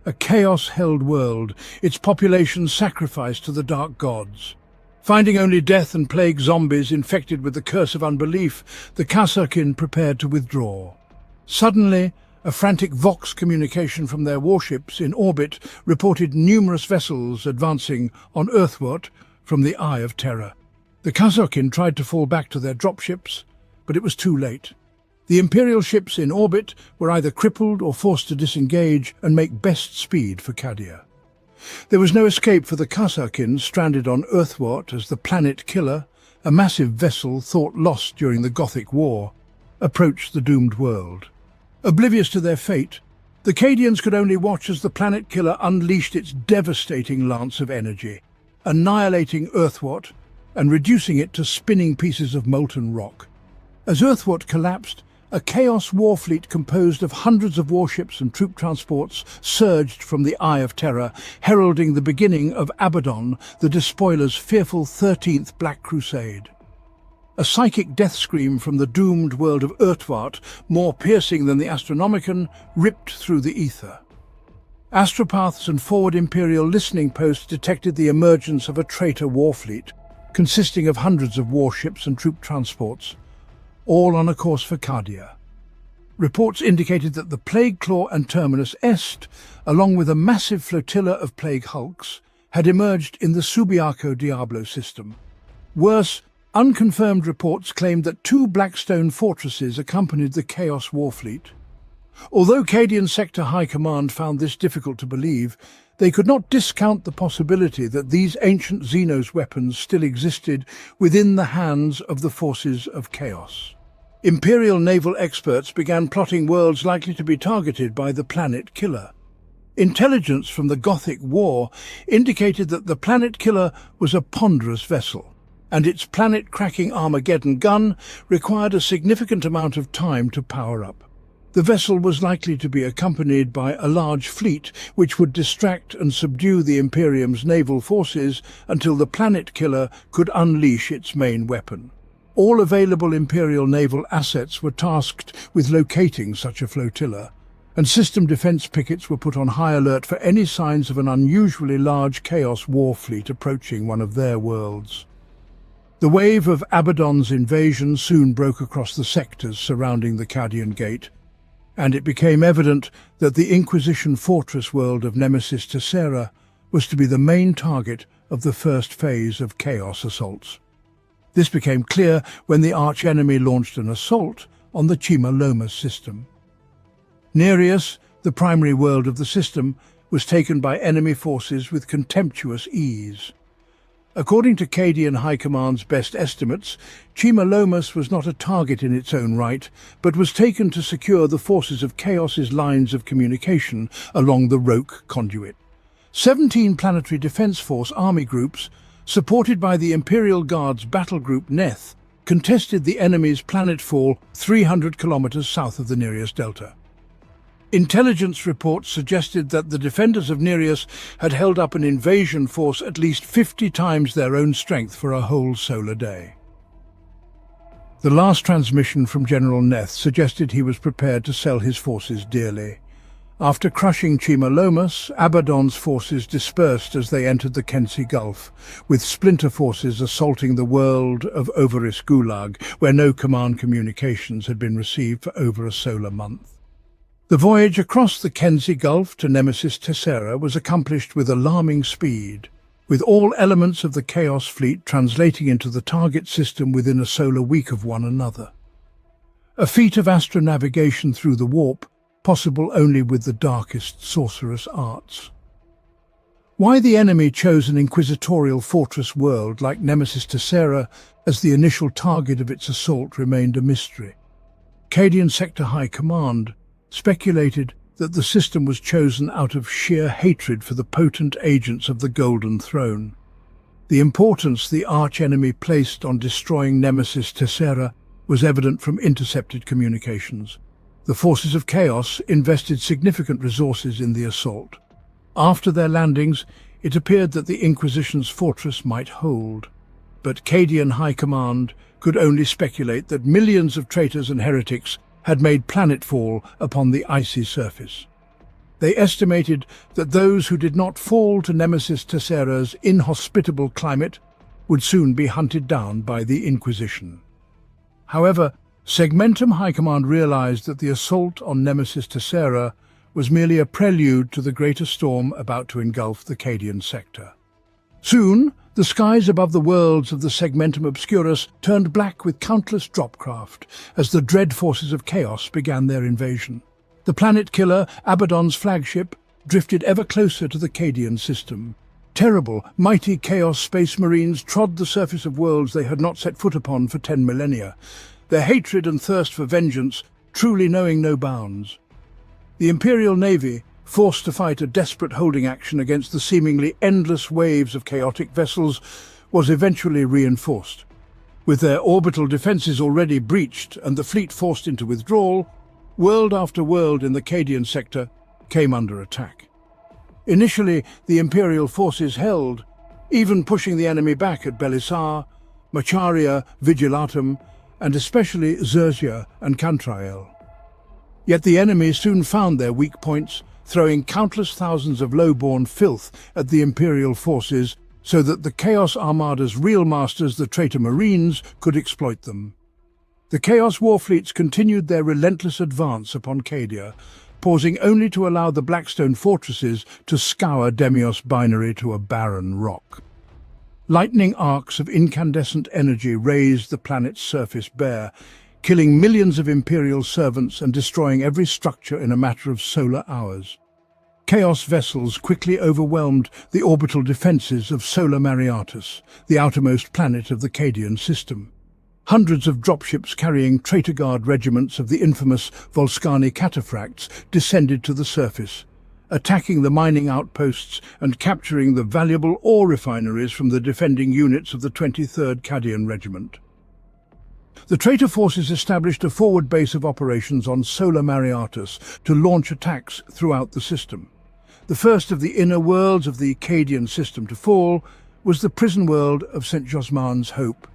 a chaos-held world, its population sacrificed to the dark gods. Finding only death and plague zombies infected with the curse of unbelief, the Kasrkin prepared to withdraw. Suddenly, a frantic Vox communication from their warships in orbit reported numerous vessels advancing on Earthwort from the Eye of Terror. The Kasrkin tried to fall back to their dropships, but it was too late. The Imperial ships in orbit were either crippled or forced to disengage and make best speed for Cadia. There was no escape for the Kasrkin stranded on Earthwort as the Planet Killer, a massive vessel thought lost during the Gothic War, approached the doomed world. Oblivious to their fate, the Cadians could only watch as the Planet Killer unleashed its devastating lance of energy, annihilating Earthwort and reducing it to spinning pieces of molten rock. As Earthwort collapsed, a Chaos war fleet composed of hundreds of warships and troop transports surged from the Eye of Terror, heralding the beginning of Abaddon, the Despoiler's fearful 13th Black Crusade. A psychic death scream from the doomed world of Earthwort, more piercing than the Astronomicon, ripped through the ether. Astropaths and forward Imperial listening posts detected the emergence of a traitor war fleet, consisting of hundreds of warships and troop transports, all on a course for Cadia. Reports indicated that the Plague Claw and Terminus Est, along with a massive flotilla of Plague Hulks, had emerged in the Subiaco Diablo system. Worse, unconfirmed reports claimed that 2 Blackstone fortresses accompanied the Chaos Warfleet. Although Cadian Sector High Command found this difficult to believe, they could not discount the possibility that these ancient Xenos weapons still existed within the hands of the forces of Chaos. Imperial naval experts began plotting worlds likely to be targeted by the Planet Killer. Intelligence from the Gothic War indicated that the Planet Killer was a ponderous vessel, and its planet-cracking Armageddon gun required a significant amount of time to power up. The vessel was likely to be accompanied by a large fleet which would distract and subdue the Imperium's naval forces until the Planet Killer could unleash its main weapon. All available Imperial naval assets were tasked with locating such a flotilla, and system defense pickets were put on high alert for any signs of an unusually large Chaos war fleet approaching one of their worlds. The wave of Abaddon's invasion soon broke across the sectors surrounding the Cadian Gate, and it became evident that the Inquisition fortress world of Nemesis Tessera was to be the main target of the first phase of Chaos assaults. This became clear when the arch-enemy launched an assault on the Chima Lomas system. Nereus, the primary world of the system, was taken by enemy forces with contemptuous ease. According to Cadian High Command's best estimates, Chima Lomas was not a target in its own right, but was taken to secure the forces of Chaos's lines of communication along the Roke conduit. 17 Planetary Defense Force army groups, supported by the Imperial Guard's battle group Neth, contested the enemy's planetfall 300 kilometers south of the Nereus Delta. Intelligence reports suggested that the defenders of Nereus had held up an invasion force at least 50 times their own strength for a whole solar day. The last transmission from General Neth suggested he was prepared to sell his forces dearly. After crushing Chima Lomas, Abaddon's forces dispersed as they entered the Kensi Gulf, with splinter forces assaulting the world of Ovaris Gulag, where no command communications had been received for over a solar month. The voyage across the Kensi Gulf to Nemesis Tessera was accomplished with alarming speed, with all elements of the Chaos fleet translating into the target system within a solar week of one another. A feat of astronavigation through the warp, possible only with the darkest sorcerous arts. Why the enemy chose an inquisitorial fortress world like Nemesis Tessera as the initial target of its assault remained a mystery. Cadian Sector High Command speculated that the system was chosen out of sheer hatred for the potent agents of the Golden Throne. The importance the arch-enemy placed on destroying Nemesis Tessera was evident from intercepted communications. The forces of Chaos invested significant resources in the assault. After their landings, it appeared that the Inquisition's fortress might hold. But Cadian High Command could only speculate that millions of traitors and heretics had made planetfall upon the icy surface. They estimated that those who did not fall to Nemesis Tessera's inhospitable climate would soon be hunted down by the Inquisition. However, Segmentum High Command realized that the assault on Nemesis Tessera was merely a prelude to the greater storm about to engulf the Cadian sector. Soon, the skies above the worlds of the Segmentum Obscurus turned black with countless dropcraft as the dread forces of Chaos began their invasion. The planet killer, Abaddon's flagship, drifted ever closer to the Cadian system. Terrible, mighty Chaos space marines trod the surface of worlds they had not set foot upon for 10 millennia, their hatred and thirst for vengeance truly knowing no bounds. The Imperial Navy, forced to fight a desperate holding action against the seemingly endless waves of chaotic vessels, was eventually reinforced. With their orbital defences already breached and the fleet forced into withdrawal, world after world in the Cadian sector came under attack. Initially, the Imperial forces held, even pushing the enemy back at Belisar, Macharia, Vigilatum, and especially Xerxia and Cantrael. Yet the enemy soon found their weak points, throwing countless thousands of low-born filth at the Imperial forces so that the Chaos Armada's real masters, the traitor Marines, could exploit them. The Chaos warfleets continued their relentless advance upon Cadia, pausing only to allow the Blackstone fortresses to scour Demios binary to a barren rock. Lightning arcs of incandescent energy raised the planet's surface bare, killing millions of Imperial servants and destroying every structure in a matter of solar hours. Chaos vessels quickly overwhelmed the orbital defences of Solar Mariatus, the outermost planet of the Cadian system. Hundreds of dropships carrying Traitor Guard regiments of the infamous Volscani cataphracts descended to the surface, attacking the mining outposts and capturing the valuable ore refineries from the defending units of the 23rd Cadian Regiment. The traitor forces established a forward base of operations on Solar Mariatus to launch attacks throughout the system. The first of the inner worlds of the Cadian system to fall was the prison world of St. Josman's Hope,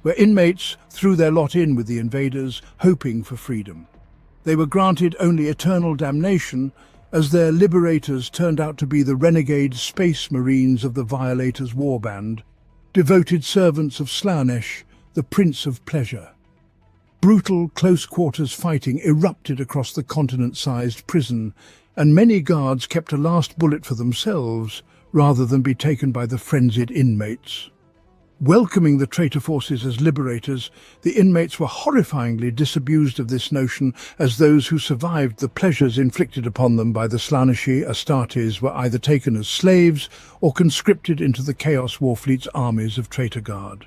where inmates threw their lot in with the invaders, hoping for freedom. They were granted only eternal damnation, as their liberators turned out to be the renegade space marines of the Violators' warband, devoted servants of Slanesh, the Prince of Pleasure. Brutal, close-quarters fighting erupted across the continent-sized prison, and many guards kept a last bullet for themselves, rather than be taken by the frenzied inmates. Welcoming the traitor forces as liberators, the inmates were horrifyingly disabused of this notion, as those who survived the pleasures inflicted upon them by the Slaneshi Astartes were either taken as slaves or conscripted into the Chaos Warfleet's armies of Traitor Guard.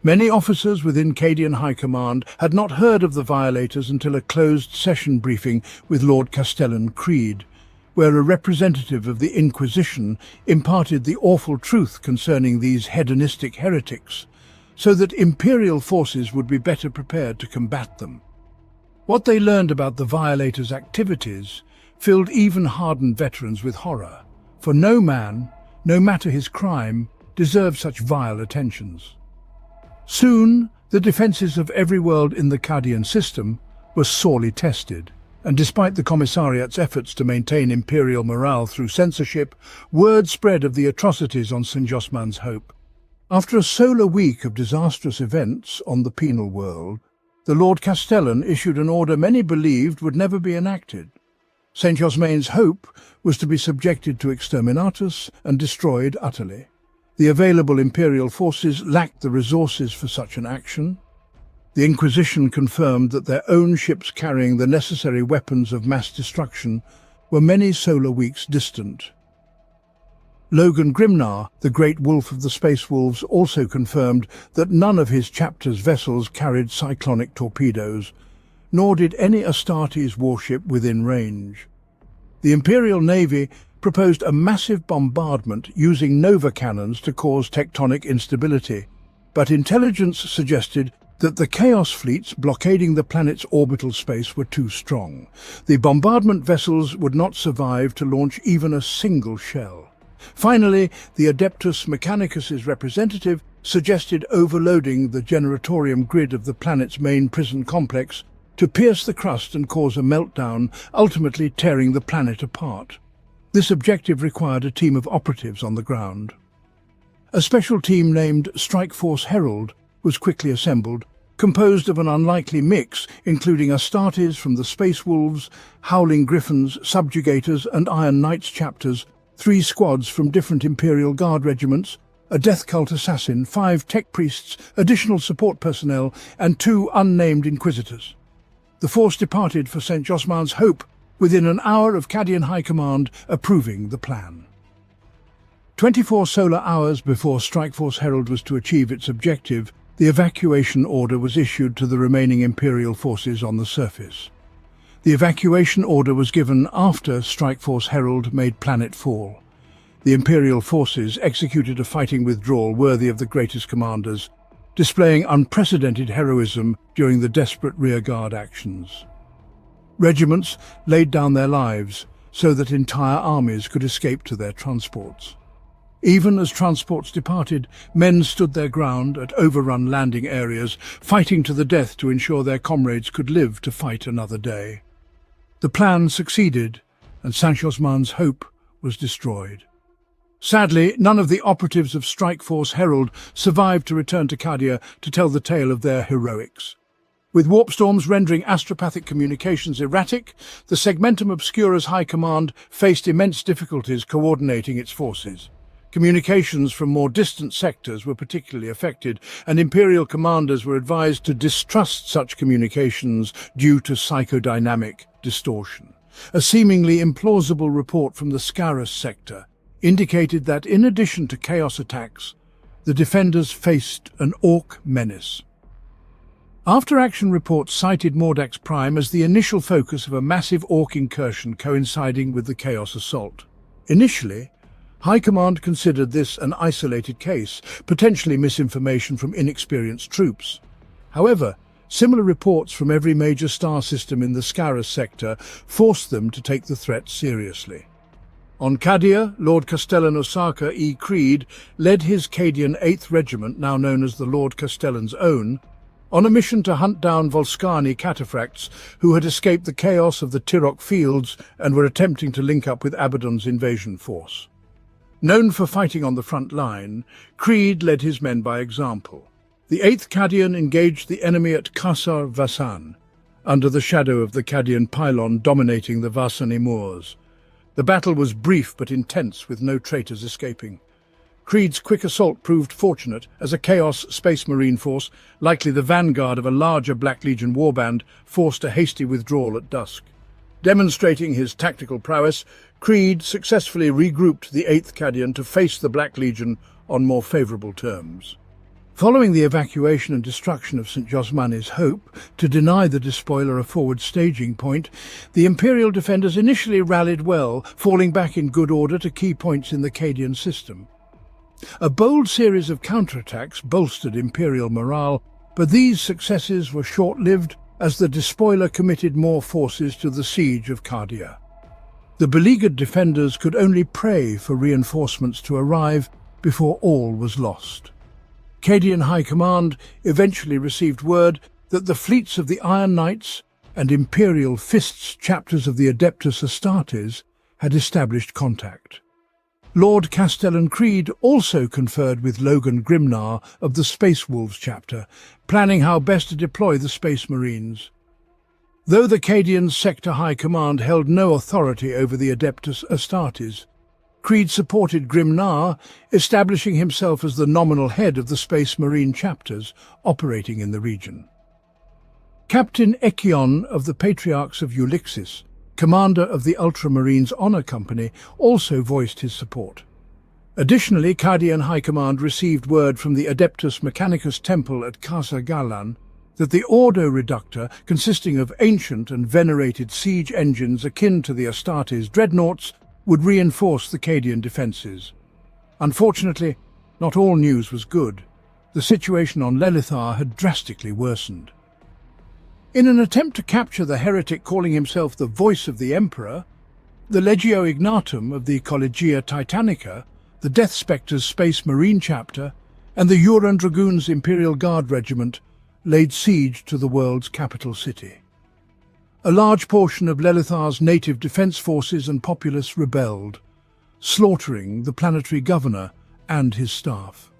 Many officers within Cadian High Command had not heard of the Violators until a closed session briefing with Lord Castellan Creed, where a representative of the Inquisition imparted the awful truth concerning these hedonistic heretics, so that Imperial forces would be better prepared to combat them. What they learned about the Violators' activities filled even hardened veterans with horror, for no man, no matter his crime, deserved such vile attentions. Soon, the defences of every world in the Cadian system were sorely tested, and despite the Commissariat's efforts to maintain Imperial morale through censorship, word spread of the atrocities on St. Josman's Hope. After a solar week of disastrous events on the penal world, the Lord Castellan issued an order many believed would never be enacted. St. Josman's Hope was to be subjected to exterminatus and destroyed utterly. The available Imperial forces lacked the resources for such an action. The Inquisition confirmed that their own ships carrying the necessary weapons of mass destruction were many solar weeks distant. Logan Grimnar, the great wolf of the Space Wolves, also confirmed that none of his chapter's vessels carried cyclonic torpedoes, nor did any Astartes warship within range. The Imperial Navy proposed a massive bombardment using nova cannons to cause tectonic instability, but intelligence suggested that the Chaos fleets blockading the planet's orbital space were too strong. The bombardment vessels would not survive to launch even a single shell. Finally, the Adeptus Mechanicus's representative suggested overloading the generatorium grid of the planet's main prison complex to pierce the crust and cause a meltdown, ultimately tearing the planet apart. This objective required a team of operatives on the ground. A special team named Strike Force Herald was quickly assembled, composed of an unlikely mix, including Astartes from the Space Wolves, Howling Griffins, Subjugators and Iron Knights chapters, 3 squads from different Imperial Guard regiments, a Death Cult assassin, 5 tech priests, additional support personnel, and 2 unnamed Inquisitors. The force departed for St. Josman's Hope within an hour of Cadian High Command approving the plan. 24 solar hours before Strike Force Herald was to achieve its objective, the evacuation order was issued to the remaining Imperial forces on the surface. The evacuation order was given after Strike Force Herald made planetfall. The Imperial forces executed a fighting withdrawal worthy of the greatest commanders, displaying unprecedented heroism during the desperate rearguard actions. Regiments laid down their lives so that entire armies could escape to their transports. Even as transports departed, men stood their ground at overrun landing areas, fighting to the death to ensure their comrades could live to fight another day. The plan succeeded, and St. Josman's Hope was destroyed. Sadly, none of the operatives of Strike Force Herald survived to return to Cadia to tell the tale of their heroics. With warp storms rendering astropathic communications erratic, the Segmentum Obscura's High Command faced immense difficulties coordinating its forces. Communications from more distant sectors were particularly affected, and Imperial commanders were advised to distrust such communications due to psychodynamic distortion. A seemingly implausible report from the Scarus sector indicated that in addition to chaos attacks, the defenders faced an Orc menace. After-action reports cited Mordax Prime as the initial focus of a massive Orc incursion coinciding with the Chaos assault. Initially, High Command considered this an isolated case, potentially misinformation from inexperienced troops. However, similar reports from every major star system in the Scarus sector forced them to take the threat seriously. On Cadia, Lord Castellan Osaka E. Creed led his Cadian 8th Regiment, now known as the Lord Castellan's Own, on a mission to hunt down Volscani cataphracts who had escaped the chaos of the Tirok fields and were attempting to link up with Abaddon's invasion force. Known for fighting on the front line, Creed led his men by example. The 8th Cadian engaged the enemy at Kasar Vasan, under the shadow of the Cadian pylon dominating the Vasani moors. The battle was brief but intense, with no traitors escaping. Creed's quick assault proved fortunate, as a Chaos Space Marine force, likely the vanguard of a larger Black Legion warband, forced a hasty withdrawal at dusk. Demonstrating his tactical prowess, Creed successfully regrouped the 8th Cadian to face the Black Legion on more favourable terms. Following the evacuation and destruction of St. Josman's Hope to deny the despoiler a forward staging point, the Imperial defenders initially rallied well, falling back in good order to key points in the Cadian system. A bold series of counterattacks bolstered Imperial morale, but these successes were short-lived as the despoiler committed more forces to the siege of Cadia. The beleaguered defenders could only pray for reinforcements to arrive before all was lost. Cadian High Command eventually received word that the fleets of the Iron Knights and Imperial Fists chapters of the Adeptus Astartes had established contact. Lord Castellan Creed also conferred with Logan Grimnar of the Space Wolves chapter, planning how best to deploy the Space Marines. Though the Cadian Sector High Command held no authority over the Adeptus Astartes, Creed supported Grimnar, establishing himself as the nominal head of the Space Marine chapters operating in the region. Captain Echion of the Patriarchs of Ulixis, commander of the Ultramarines Honor Company, also voiced his support. Additionally, Cadian High Command received word from the Adeptus Mechanicus Temple at Casa Galan that the Ordo Reductor, consisting of ancient and venerated siege engines akin to the Astartes dreadnoughts, would reinforce the Cadian defences. Unfortunately, not all news was good. The situation on Lelithar had drastically worsened. In an attempt to capture the heretic calling himself the voice of the Emperor, the Legio Ignatum of the Collegia Titanica, the Death Spectre's Space Marine chapter, and the Uran Dragoons Imperial Guard Regiment laid siege to the world's capital city. A large portion of Lelithar's native defence forces and populace rebelled, slaughtering the planetary governor and his staff.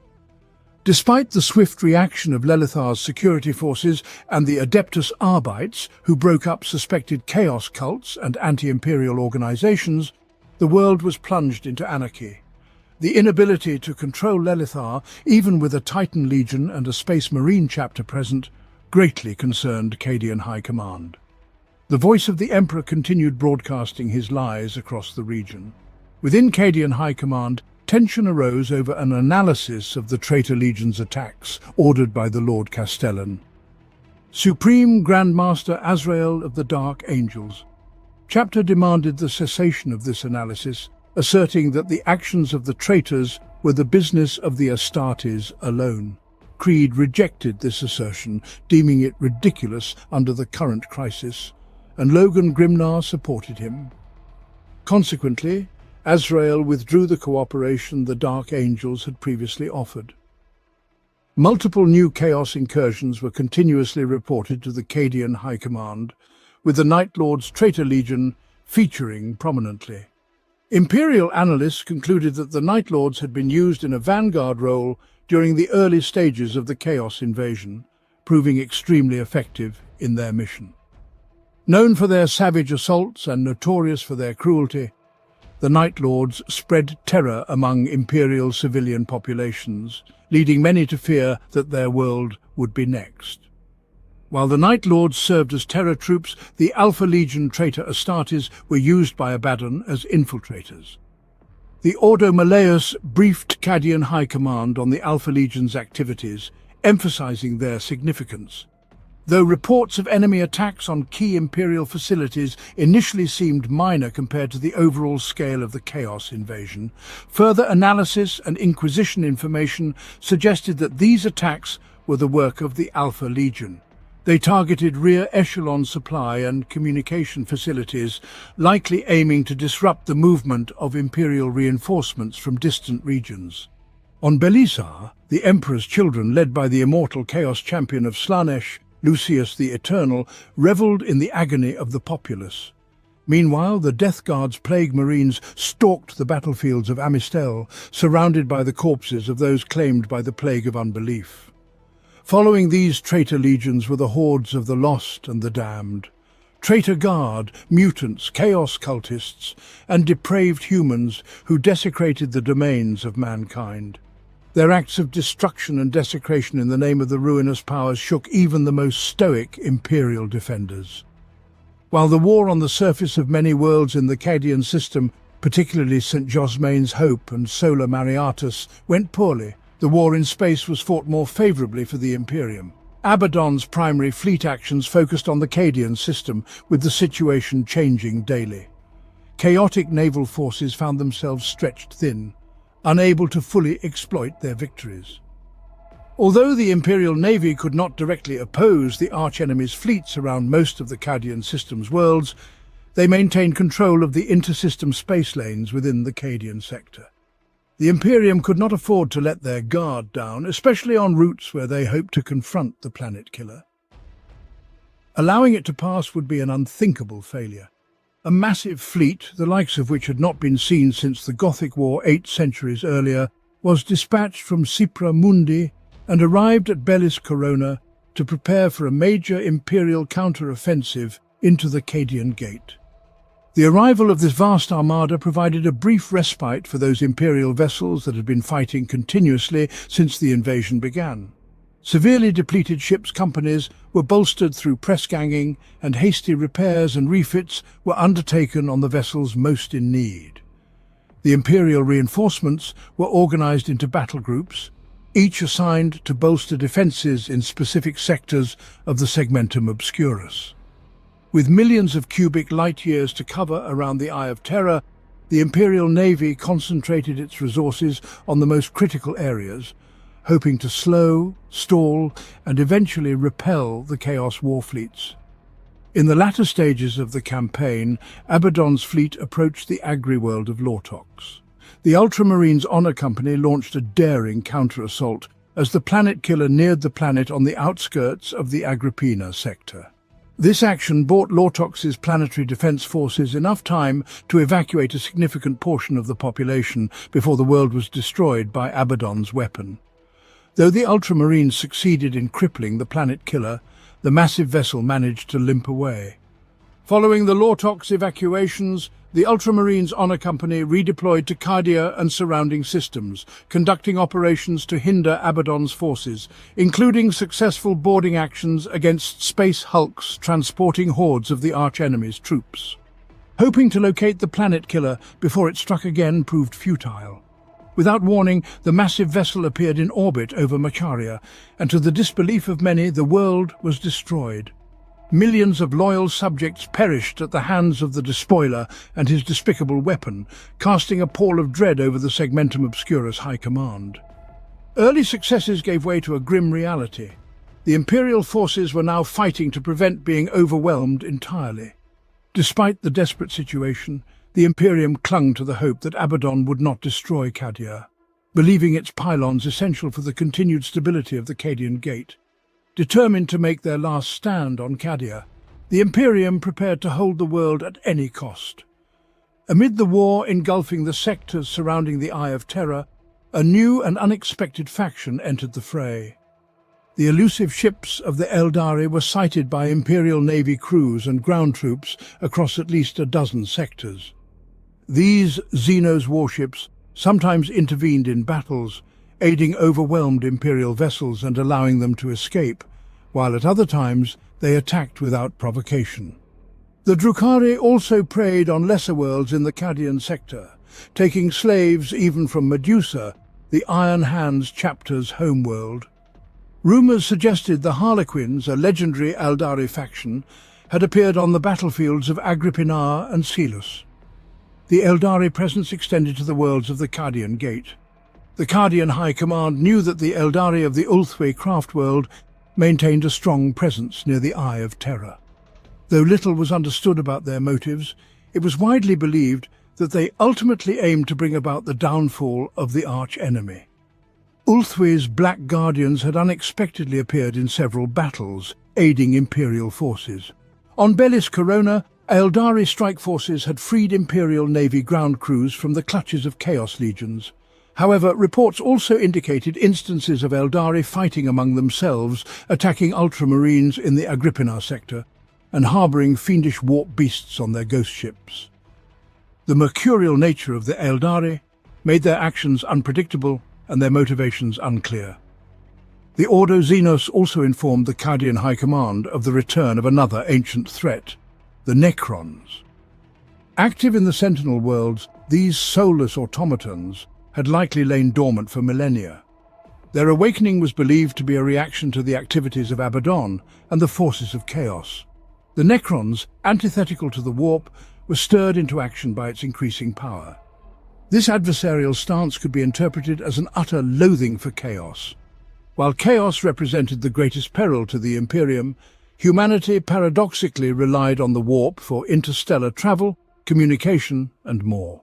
Despite the swift reaction of Lelithar's security forces and the Adeptus Arbites, who broke up suspected chaos cults and anti-imperial organizations, the world was plunged into anarchy. The inability to control Lelithar, even with a Titan Legion and a Space Marine chapter present, greatly concerned Cadian High Command. The voice of the Emperor continued broadcasting his lies across the region. Within Cadian High Command, tension arose over an analysis of the Traitor Legion's attacks ordered by the Lord Castellan. Supreme Grandmaster Azrael of the Dark Angels. Chapter demanded the cessation of this analysis, asserting that the actions of the traitors were the business of the Astartes alone. Creed rejected this assertion, deeming it ridiculous under the current crisis, and Logan Grimnar supported him. Consequently, Azrael withdrew the cooperation the Dark Angels had previously offered. Multiple new Chaos incursions were continuously reported to the Cadian High Command, with the Night Lord's Traitor Legion featuring prominently. Imperial analysts concluded that the Night Lords had been used in a vanguard role during the early stages of the Chaos invasion, proving extremely effective in their mission. Known for their savage assaults and notorious for their cruelty, the Night Lords spread terror among Imperial civilian populations, leading many to fear that their world would be next. While the Night Lords served as terror troops, the Alpha Legion traitor Astartes were used by Abaddon as infiltrators. The Ordo Malleus briefed Cadian High Command on the Alpha Legion's activities, emphasizing their significance. Though reports of enemy attacks on key Imperial facilities initially seemed minor compared to the overall scale of the Chaos invasion, further analysis and Inquisition information suggested that these attacks were the work of the Alpha Legion. They targeted rear echelon supply and communication facilities, likely aiming to disrupt the movement of Imperial reinforcements from distant regions. On Belisar, the Emperor's children, led by the immortal Chaos champion of Slanesh, Lucius the Eternal, revelled in the agony of the populace. Meanwhile, the Death Guard's Plague Marines stalked the battlefields of Amistel, surrounded by the corpses of those claimed by the Plague of Unbelief. Following these traitor legions were the hordes of the lost and the damned. Traitor Guard, mutants, chaos cultists, and depraved humans who desecrated the domains of mankind. Their acts of destruction and desecration in the name of the ruinous powers shook even the most stoic Imperial defenders. While the war on the surface of many worlds in the Cadian system, particularly St. Josmain's Hope and Solar Mariatus, went poorly, the war in space was fought more favourably for the Imperium. Abaddon's primary fleet actions focused on the Cadian system, with the situation changing daily. Chaotic naval forces found themselves stretched thin, unable to fully exploit their victories. Although the Imperial Navy could not directly oppose the arch-enemy's fleets around most of the Cadian system's worlds, they maintained control of the intersystem space lanes within the Cadian sector. The Imperium could not afford to let their guard down, especially on routes where they hoped to confront the planet killer. Allowing it to pass would be an unthinkable failure. A massive fleet, the likes of which had not been seen since the Gothic War 8 centuries earlier, was dispatched from Cipra Mundi and arrived at Bellis Corona to prepare for a major Imperial counter-offensive into the Cadian Gate. The arrival of this vast armada provided a brief respite for those Imperial vessels that had been fighting continuously since the invasion began. Severely depleted ships' companies were bolstered through press-ganging, and hasty repairs and refits were undertaken on the vessels most in need. The Imperial reinforcements were organized into battle groups, each assigned to bolster defences in specific sectors of the segmentum obscurus. With millions of cubic light-years to cover around the Eye of Terror, the Imperial Navy concentrated its resources on the most critical areas, hoping to slow, stall, and eventually repel the Chaos war fleets. In the latter stages of the campaign, Abaddon's fleet approached the agri-world of Lortox. The Ultramarines Honor Company launched a daring counter-assault as the planet killer neared the planet on the outskirts of the Agrippina sector. This action bought Lortox's planetary defense forces enough time to evacuate a significant portion of the population before the world was destroyed by Abaddon's weapon. Though the Ultramarines succeeded in crippling the planet killer, the massive vessel managed to limp away. Following the Lortox evacuations, the Ultramarines Honor Company redeployed to Cadia and surrounding systems, conducting operations to hinder Abaddon's forces, including successful boarding actions against space hulks transporting hordes of the arch-enemy's troops. Hoping to locate the planet killer before it struck again proved futile. Without warning, the massive vessel appeared in orbit over Macharia, and to the disbelief of many, the world was destroyed. Millions of loyal subjects perished at the hands of the despoiler and his despicable weapon, casting a pall of dread over the Segmentum Obscurus High Command. Early successes gave way to a grim reality. The Imperial forces were now fighting to prevent being overwhelmed entirely. Despite the desperate situation, the Imperium clung to the hope that Abaddon would not destroy Cadia, believing its pylons essential for the continued stability of the Cadian Gate. Determined to make their last stand on Cadia, the Imperium prepared to hold the world at any cost. Amid the war engulfing the sectors surrounding the Eye of Terror, a new and unexpected faction entered the fray. The elusive ships of the Eldari were sighted by Imperial Navy crews and ground troops across at least a dozen sectors. These Xenos warships sometimes intervened in battles, aiding overwhelmed Imperial vessels and allowing them to escape, while at other times they attacked without provocation. The Drukhari also preyed on lesser worlds in the Cadian sector, taking slaves even from Medusa, the Iron Hands chapter's homeworld. Rumours suggested the Harlequins, a legendary Eldari faction, had appeared on the battlefields of Agrippina and Selus. The Eldari presence extended to the worlds of the Cadian Gate. The Cadian High Command knew that the Eldari of the Ulthwe craft world maintained a strong presence near the Eye of Terror. Though little was understood about their motives, it was widely believed that they ultimately aimed to bring about the downfall of the arch-enemy. Ulthwe's Black Guardians had unexpectedly appeared in several battles, aiding Imperial forces. On Bellis Corona, Eldari strike forces had freed Imperial Navy ground crews from the clutches of Chaos legions. However, reports also indicated instances of Eldari fighting among themselves, attacking Ultramarines in the Agrippina sector, and harbouring fiendish warp beasts on their ghost ships. The mercurial nature of the Eldari made their actions unpredictable and their motivations unclear. The Ordo Xenos also informed the Cadian High Command of the return of another ancient threat, the Necrons. Active in the Sentinel worlds, these soulless automatons had likely lain dormant for millennia. Their awakening was believed to be a reaction to the activities of Abaddon and the forces of Chaos. The Necrons, antithetical to the Warp, were stirred into action by its increasing power. This adversarial stance could be interpreted as an utter loathing for Chaos. While Chaos represented the greatest peril to the Imperium, humanity paradoxically relied on the Warp for interstellar travel, communication, and more.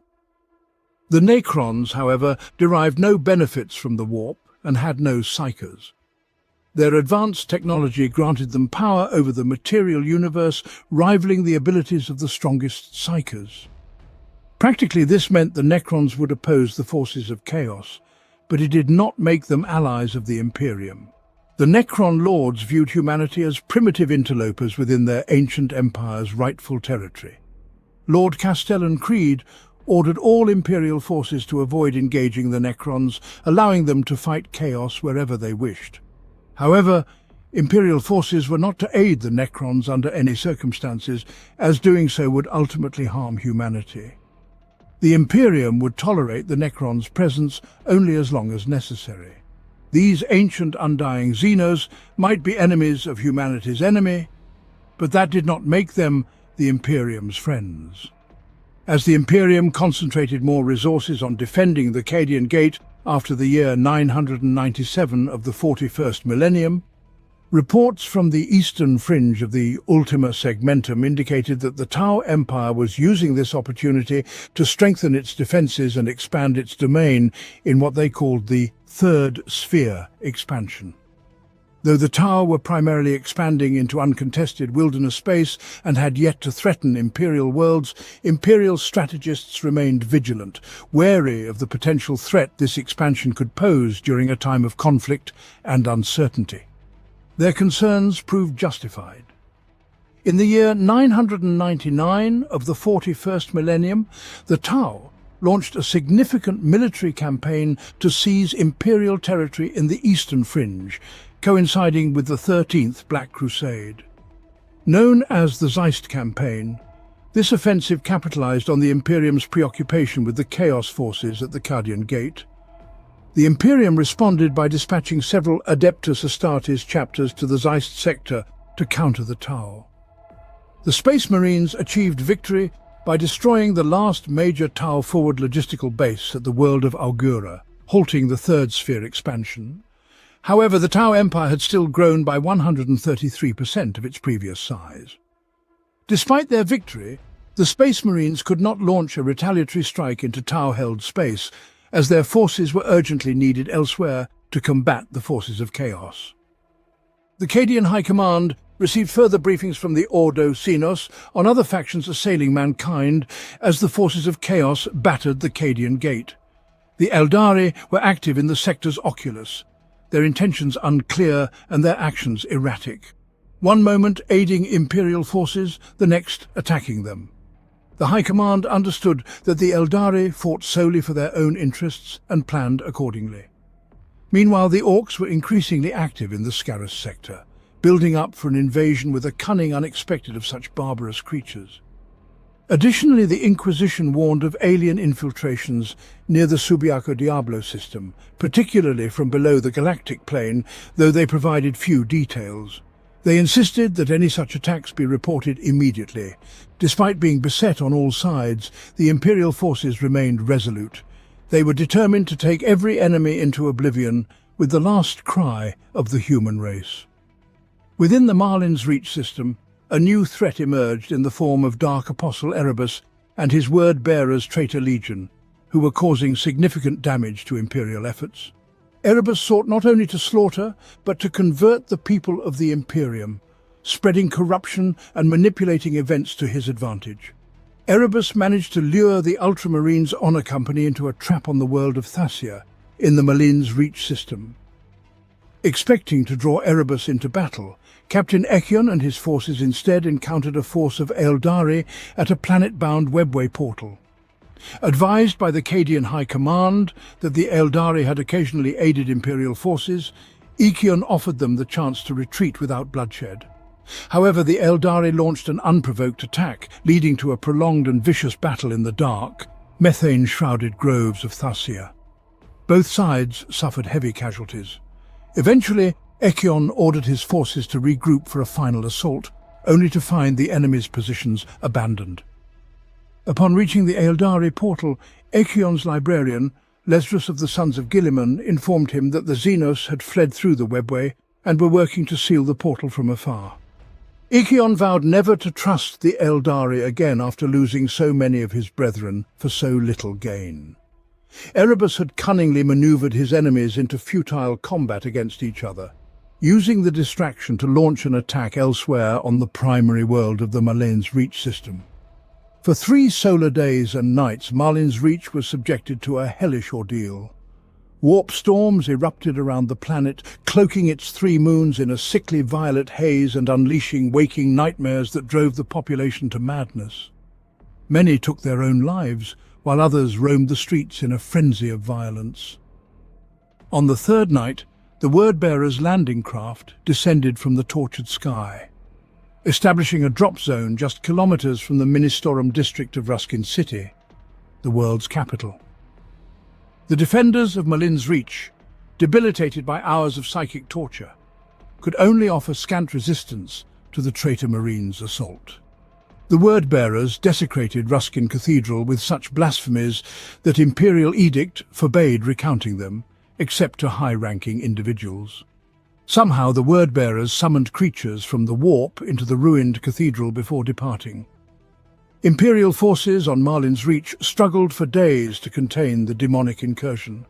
The Necrons, however, derived no benefits from the Warp and had no psychers. Their advanced technology granted them power over the material universe, rivaling the abilities of the strongest psychers. Practically, this meant the Necrons would oppose the forces of Chaos, but it did not make them allies of the Imperium. The Necron lords viewed humanity as primitive interlopers within their ancient empire's rightful territory. Lord Castellan Creed ordered all Imperial forces to avoid engaging the Necrons, allowing them to fight Chaos wherever they wished. However, Imperial forces were not to aid the Necrons under any circumstances, as doing so would ultimately harm humanity. The Imperium would tolerate the Necrons' presence only as long as necessary. These ancient undying Xenos might be enemies of humanity's enemy, but that did not make them the Imperium's friends. As the Imperium concentrated more resources on defending the Cadian Gate after the year 997 of the 41st millennium, reports from the eastern fringe of the Ultima Segmentum indicated that the Tau Empire was using this opportunity to strengthen its defences and expand its domain in what they called the Third Sphere expansion. Though the Tau were primarily expanding into uncontested wilderness space and had yet to threaten Imperial worlds, Imperial strategists remained vigilant, wary of the potential threat this expansion could pose during a time of conflict and uncertainty. Their concerns proved justified. In the year 999 of the 41st millennium, the Tau launched a significant military campaign to seize Imperial territory in the eastern fringe, coinciding with the 13th Black Crusade. Known as the Zeist Campaign, this offensive capitalized on the Imperium's preoccupation with the Chaos forces at the Cadian Gate. The Imperium responded by dispatching several Adeptus Astartes chapters to the Zeist sector to counter the Tau. The Space Marines achieved victory by destroying the last major Tau forward logistical base at the world of Augura, halting the Third Sphere expansion. However, the Tau Empire had still grown by 133% of its previous size. Despite their victory, the Space Marines could not launch a retaliatory strike into Tau-held space, as their forces were urgently needed elsewhere to combat the forces of chaos. The Cadian High Command received further briefings from the Ordo Xenos on other factions assailing mankind as the forces of chaos battered the Cadian Gate. The Eldari were active in the sector's oculus, their intentions unclear and their actions erratic. One moment aiding Imperial forces, the next attacking them. The High Command understood that the Eldari fought solely for their own interests and planned accordingly. Meanwhile, the Orcs were increasingly active in the Scarus sector, building up for an invasion with a cunning unexpected of such barbarous creatures. Additionally, the Inquisition warned of alien infiltrations near the Subiaco Diablo system, particularly from below the galactic plane, though they provided few details. They insisted that any such attacks be reported immediately. Despite being beset on all sides, the Imperial forces remained resolute. They were determined to take every enemy into oblivion with the last cry of the human race. Within the Marlin's Reach system, a new threat emerged in the form of Dark Apostle Erebus and his word-bearers Traitor Legion, who were causing significant damage to Imperial efforts. Erebus sought not only to slaughter, but to convert the people of the Imperium, spreading corruption and manipulating events to his advantage. Erebus managed to lure the Ultramarines Honor Company into a trap on the world of Thassia, in the Marlin's Reach system. Expecting to draw Erebus into battle, Captain Echion and his forces instead encountered a force of Eldari at a planet-bound webway portal. Advised by the Cadian High Command that the Eldari had occasionally aided Imperial forces, Echion offered them the chance to retreat without bloodshed. However, the Eldari launched an unprovoked attack, leading to a prolonged and vicious battle in the dark, methane-shrouded groves of Thassia. Both sides suffered heavy casualties. Eventually, Echion ordered his forces to regroup for a final assault, only to find the enemy's positions abandoned. Upon reaching the Eldari portal, Echion's librarian, Lesrus of the Sons of Gilliman, informed him that the Xenos had fled through the webway and were working to seal the portal from afar. Echion vowed never to trust the Eldari again after losing so many of his brethren for so little gain. Erebus had cunningly maneuvered his enemies into futile combat against each other, using the distraction to launch an attack elsewhere on the primary world of the Marlin's Reach system. For 3 solar days and nights, Marlin's Reach was subjected to a hellish ordeal. Warp storms erupted around the planet, cloaking its 3 moons in a sickly violet haze and unleashing waking nightmares that drove the population to madness. Many took their own lives, while others roamed the streets in a frenzy of violence. On the 3rd night, the Word-Bearer's landing craft descended from the tortured sky, establishing a drop zone just kilometers from the Ministorum district of Ruskin City, the world's capital. The defenders of Marlin's Reach debilitated by hours of psychic torture, could only offer scant resistance to the traitor Marine's assault. The word-bearers desecrated Ruskin Cathedral with such blasphemies that imperial edict forbade recounting them, except to high-ranking individuals. Somehow the word-bearers summoned creatures from the warp into the ruined cathedral before departing. Imperial forces on Marlin's Reach struggled for days to contain the demonic incursion.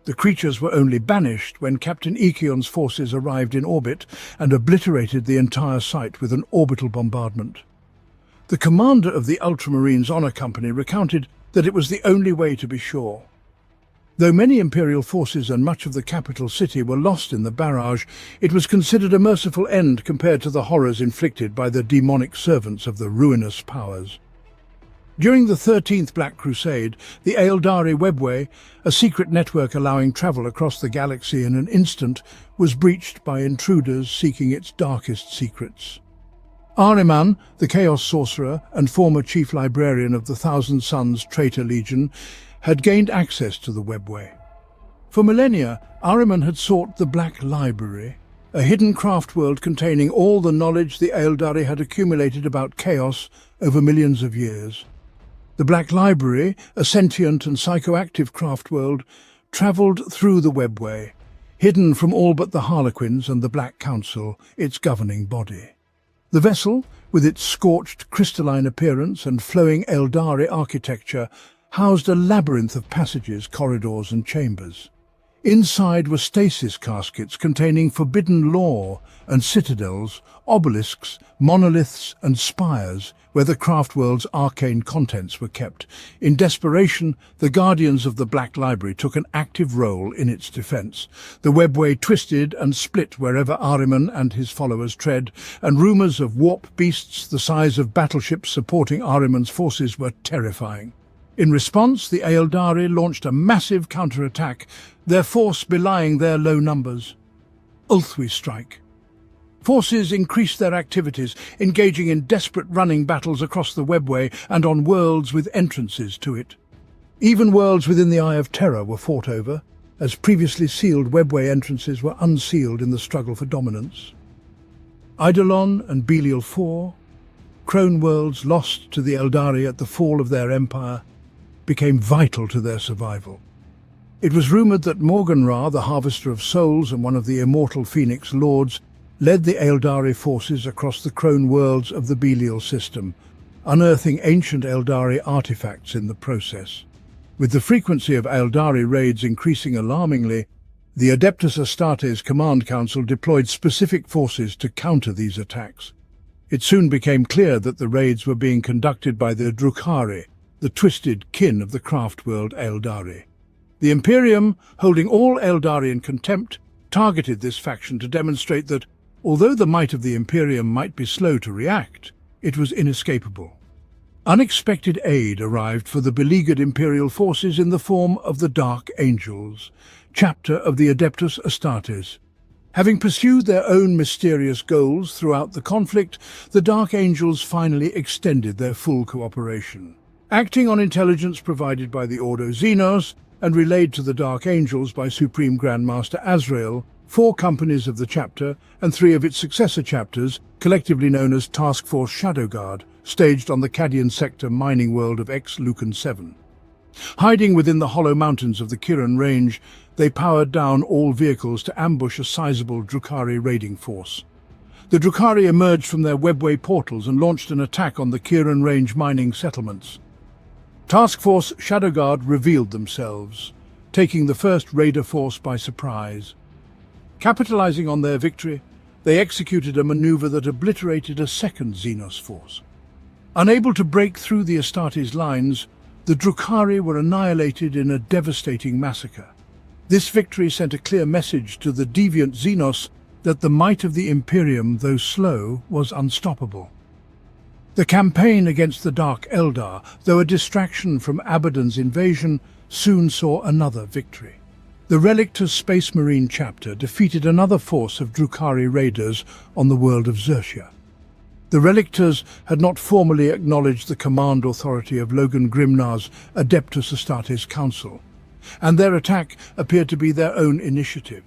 The creatures were only banished when Captain Ikion's forces arrived in orbit and obliterated the entire site with an orbital bombardment. The commander of the Ultramarines Honor Company recounted that it was the only way to be sure. Though many Imperial forces and much of the capital city were lost in the barrage, it was considered a merciful end compared to the horrors inflicted by the demonic servants of the ruinous powers. During the 13th Black Crusade, the Aeldari Webway, a secret network allowing travel across the galaxy in an instant, was breached by intruders seeking its darkest secrets. Ahriman, the Chaos Sorcerer and former Chief Librarian of the Thousand Sons Traitor Legion, had gained access to the Webway. For millennia, Ahriman had sought the Black Library, a hidden craft world containing all the knowledge the Aeldari had accumulated about chaos over millions of years. The Black Library, a sentient and psychoactive craft world, travelled through the Webway, hidden from all but the Harlequins and the Black Council, its governing body. The vessel, with its scorched crystalline appearance and flowing Aeldari architecture, housed a labyrinth of passages, corridors and chambers. Inside were stasis caskets containing forbidden lore and citadels, obelisks, monoliths and spires where the craft world's arcane contents were kept. In desperation, the guardians of the Black Library took an active role in its defense. The Webway twisted and split wherever Ahriman and his followers tread, and rumors of warp beasts the size of battleships supporting Ahriman's forces were terrifying. In response, the Aeldari launched a massive counterattack, their force belying their low numbers. Ulthwi Strike. Forces increased their activities, engaging in desperate running battles across the Webway and on worlds with entrances to it. Even worlds within the Eye of Terror were fought over, as previously sealed Webway entrances were unsealed in the struggle for dominance. Eidolon and Belial IV, crone worlds lost to the Eldari at the fall of their empire, became vital to their survival. It was rumoured that Morgan-Ra, the Harvester of Souls and one of the immortal Phoenix Lords, led the Aeldari forces across the crone worlds of the Belial system, unearthing ancient Aeldari artifacts in the process. With the frequency of Aeldari raids increasing alarmingly, the Adeptus Astartes Command Council deployed specific forces to counter these attacks. It soon became clear that the raids were being conducted by the Drukhari, the twisted kin of the craft world Aeldari. The Imperium, holding all Aeldari in contempt, targeted this faction to demonstrate that, although the might of the Imperium might be slow to react, it was inescapable. Unexpected aid arrived for the beleaguered Imperial forces in the form of the Dark Angels, chapter of the Adeptus Astartes. Having pursued their own mysterious goals throughout the conflict, the Dark Angels finally extended their full cooperation. Acting on intelligence provided by the Ordo Xenos and relayed to the Dark Angels by Supreme Grandmaster Azrael, 4 companies of the chapter and 3 of its successor chapters, collectively known as Task Force Shadowguard, staged on the Cadian sector mining world of X-Lucan 7. Hiding within the hollow mountains of the Kiran Range, they powered down all vehicles to ambush a sizable Drukhari raiding force. The Drukhari emerged from their Webway portals and launched an attack on the Kiran Range mining settlements. Task Force Shadowguard revealed themselves, taking the first raider force by surprise. Capitalizing on their victory, they executed a maneuver that obliterated a second Xenos force. Unable to break through the Astartes lines, the Drukhari were annihilated in a devastating massacre. This victory sent a clear message to the deviant Xenos that the might of the Imperium, though slow, was unstoppable. The campaign against the Dark Eldar, though a distraction from Abaddon's invasion, soon saw another victory. The Relictus Space Marine chapter defeated another force of Drukhari raiders on the world of Xerxia. The Relictors had not formally acknowledged the command authority of Logan Grimnar's Adeptus Astartes Council. and their attack appeared to be their own initiative.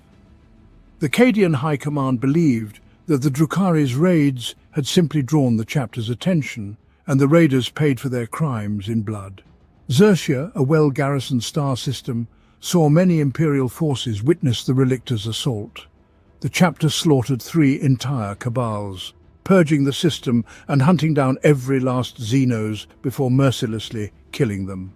The Cadian High Command believed that the Drukhari's raids had simply drawn the chapter's attention, and the raiders paid for their crimes in blood. Xerxia, a well-garrisoned star system, saw many Imperial forces witness the Relictor's assault. The chapter slaughtered 3 entire cabals, purging the system and hunting down every last Xenos before mercilessly killing them.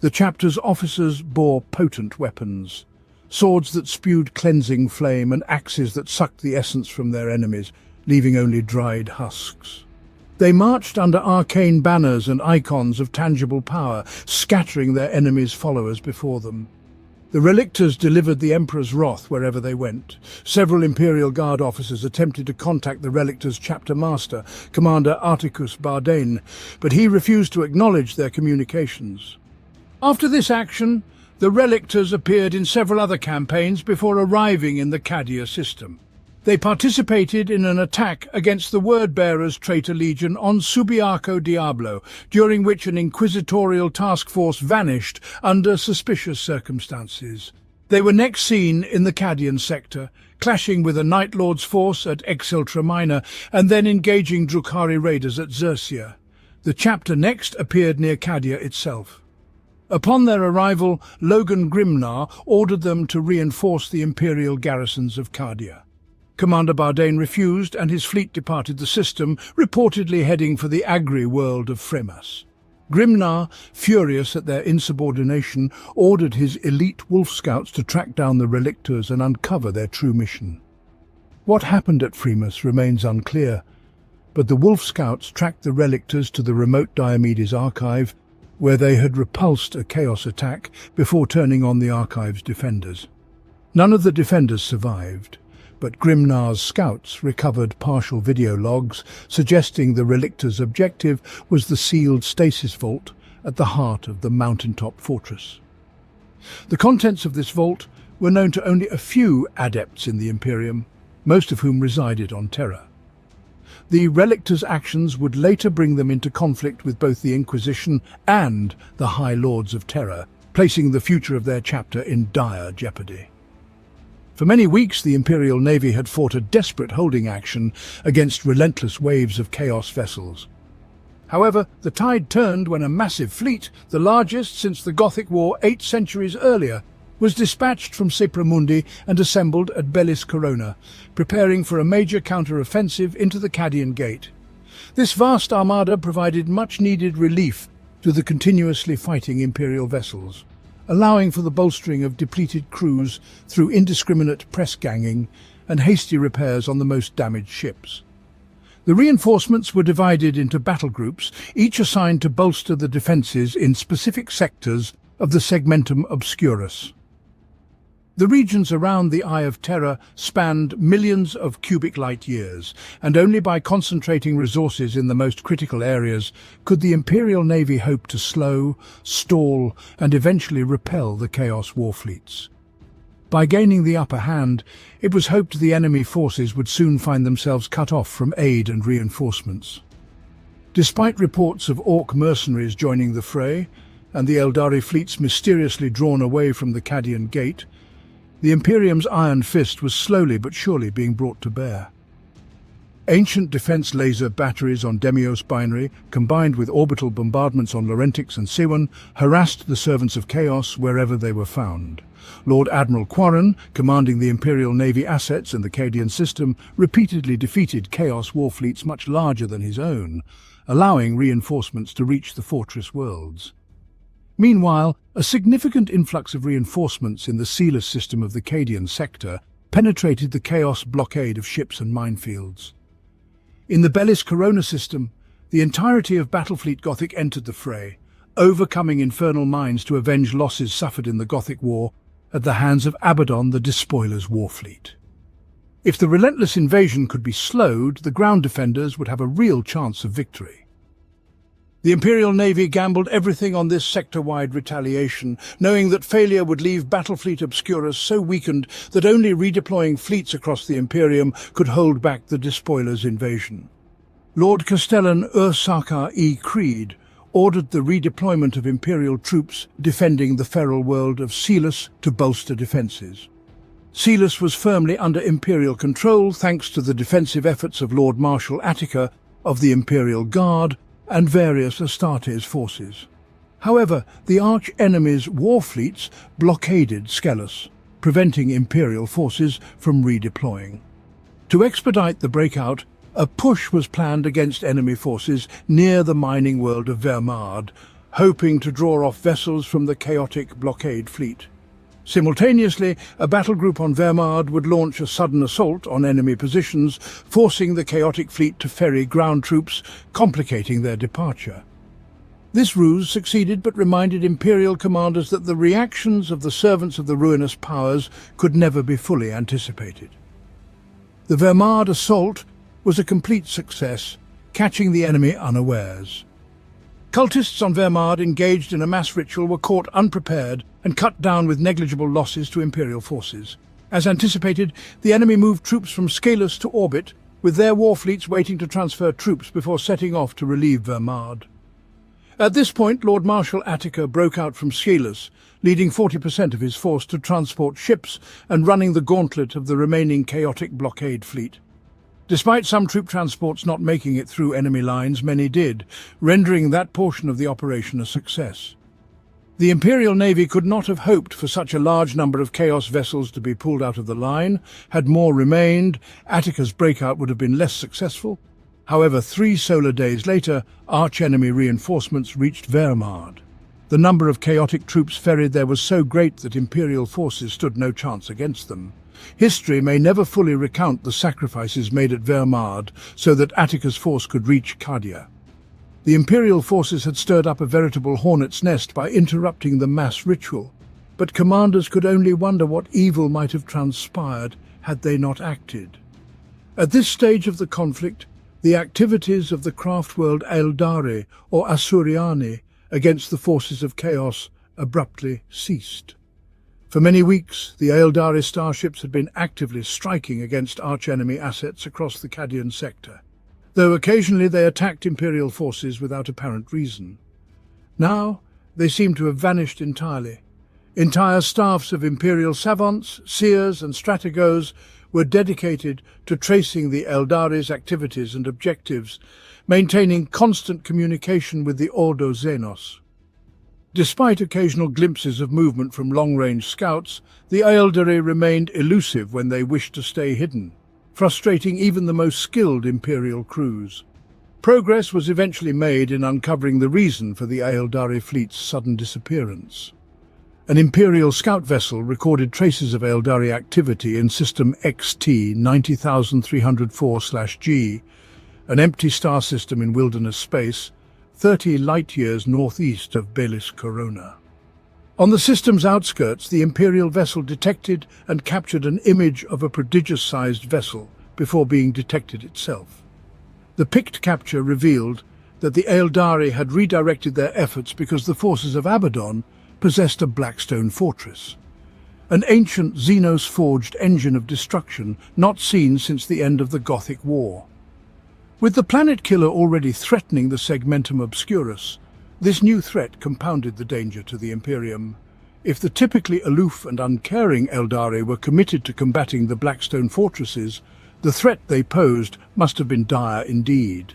The chapter's officers bore potent weapons, swords that spewed cleansing flame and axes that sucked the essence from their enemies, leaving only dried husks. They marched under arcane banners and icons of tangible power, scattering their enemies' followers before them. The Relictors delivered the Emperor's wrath wherever they went. Several Imperial Guard officers attempted to contact the Relictors' chapter master, Commander Articus Bardane, but he refused to acknowledge their communications. After this action, the Relictors appeared in several other campaigns before arriving in the Cadia system. They participated in an attack against the Word-Bearers' traitor legion on Subiaco Diablo, during which an inquisitorial task force vanished under suspicious circumstances. They were next seen in the Cadian sector, clashing with a Night Lord's force at Exiltra Minor and then engaging Drukhari raiders at Xerxia. The chapter next appeared near Cadia itself. Upon their arrival, Logan Grimnar ordered them to reinforce the Imperial garrisons of Cadia. Commander Bardane refused, and his fleet departed the system, reportedly heading for the agri-world of Fremas. Grimnar, furious at their insubordination, ordered his elite wolf scouts to track down the Relictors and uncover their true mission. What happened at Fremas remains unclear, but the wolf scouts tracked the Relictors to the remote Diomedes archive, where they had repulsed a chaos attack before turning on the archive's defenders. None of the defenders survived, but Grimnar's scouts recovered partial video logs suggesting the Relictor's objective was the sealed stasis vault at the heart of the mountaintop fortress. The contents of this vault were known to only a few adepts in the Imperium, most of whom resided on Terra. The Relictor's actions would later bring them into conflict with both the Inquisition and the High Lords of Terra, placing the future of their chapter in dire jeopardy. For many weeks, the Imperial Navy had fought a desperate holding action against relentless waves of Chaos vessels. However, the tide turned when a massive fleet, the largest since the Gothic War 8 centuries earlier, was dispatched from Sepramundi and assembled at Bellis Corona, preparing for a major counter-offensive into the Cadian Gate. This vast armada provided much-needed relief to the continuously fighting Imperial vessels, allowing for the bolstering of depleted crews through indiscriminate press-ganging and hasty repairs on the most damaged ships. The reinforcements were divided into battle groups, each assigned to bolster the defences in specific sectors of the Segmentum Obscurus. The regions around the Eye of Terror spanned millions of cubic light years, and only by concentrating resources in the most critical areas could the Imperial Navy hope to slow, stall, and eventually repel the Chaos war fleets. By gaining the upper hand, it was hoped the enemy forces would soon find themselves cut off from aid and reinforcements. Despite reports of Orc mercenaries joining the fray, and the Eldari fleets mysteriously drawn away from the Cadian Gate, the Imperium's iron fist was slowly but surely being brought to bear. Ancient defense laser batteries on Demios Binary, combined with orbital bombardments on Laurentix and Siwan, harassed the servants of Chaos wherever they were found. Lord Admiral Quarren, commanding the Imperial Navy assets in the Cadian system, repeatedly defeated Chaos war fleets much larger than his own, allowing reinforcements to reach the fortress worlds. Meanwhile, a significant influx of reinforcements in the sealess system of the Cadian sector penetrated the Chaos blockade of ships and minefields. In the Bellis Corona system, the entirety of Battlefleet Gothic entered the fray, overcoming infernal mines to avenge losses suffered in the Gothic War at the hands of Abaddon the Despoiler's warfleet. If the relentless invasion could be slowed, the ground defenders would have a real chance of victory. The Imperial Navy gambled everything on this sector-wide retaliation, knowing that failure would leave Battlefleet Obscurus so weakened that only redeploying fleets across the Imperium could hold back the Despoiler's invasion. Lord Castellan Ursaka E. Creed ordered the redeployment of Imperial troops defending the feral world of Celis to bolster defences. Celis was firmly under Imperial control thanks to the defensive efforts of Lord Marshal Attica of the Imperial Guard and various Astartes forces. However, the arch-enemy's war fleets blockaded Skelos, preventing Imperial forces from redeploying. To expedite the breakout, a push was planned against enemy forces near the mining world of Vermard, hoping to draw off vessels from the chaotic blockade fleet. Simultaneously, a battle group on Vermard would launch a sudden assault on enemy positions, forcing the chaotic fleet to ferry ground troops, complicating their departure. This ruse succeeded but reminded Imperial commanders that the reactions of the servants of the ruinous powers could never be fully anticipated. The Vermard assault was a complete success, catching the enemy unawares. Cultists on Vermard engaged in a mass ritual were caught unprepared and cut down with negligible losses to Imperial forces. As anticipated, the enemy moved troops from Skelos to orbit, with their war fleets waiting to transfer troops before setting off to relieve Vermard. At this point, Lord Marshal Attica broke out from Skelos, leading 40% of his force to transport ships and running the gauntlet of the remaining chaotic blockade fleet. Despite some troop transports not making it through enemy lines, many did, rendering that portion of the operation a success. The Imperial Navy could not have hoped for such a large number of Chaos vessels to be pulled out of the line. Had more remained, Attica's breakout would have been less successful. However, 3 solar days later, arch-enemy reinforcements reached Vermard. The number of chaotic troops ferried there was so great that Imperial forces stood no chance against them. History may never fully recount the sacrifices made at Vermard so that Attica's force could reach Cadia. The Imperial forces had stirred up a veritable hornet's nest by interrupting the mass ritual, but commanders could only wonder what evil might have transpired had they not acted. At this stage of the conflict, the activities of the craft world Eldari, or Asuriani, against the forces of chaos abruptly ceased. For many weeks, the Eldari starships had been actively striking against arch-enemy assets across the Cadian sector, though occasionally they attacked Imperial forces without apparent reason. Now, they seemed to have vanished entirely. Entire staffs of Imperial savants, seers and strategos were dedicated to tracing the Eldari's activities and objectives, maintaining constant communication with the Ordo Xenos. Despite occasional glimpses of movement from long-range scouts, the Eldari remained elusive when they wished to stay hidden, frustrating even the most skilled Imperial crews. Progress was eventually made in uncovering the reason for the Eldari fleet's sudden disappearance. An Imperial scout vessel recorded traces of Eldari activity in System XT 90304/G, an empty star system in wilderness space, 30 light-years northeast of Balis Corona. On the system's outskirts, the Imperial vessel detected and captured an image of a prodigious-sized vessel before being detected itself. The picked capture revealed that the Eldari had redirected their efforts because the forces of Abaddon possessed a Blackstone fortress, an ancient Xenos-forged engine of destruction not seen since the end of the Gothic War. With the planet killer already threatening the Segmentum Obscurus, this new threat compounded the danger to the Imperium. If the typically aloof and uncaring Eldari were committed to combating the Blackstone fortresses, the threat they posed must have been dire indeed.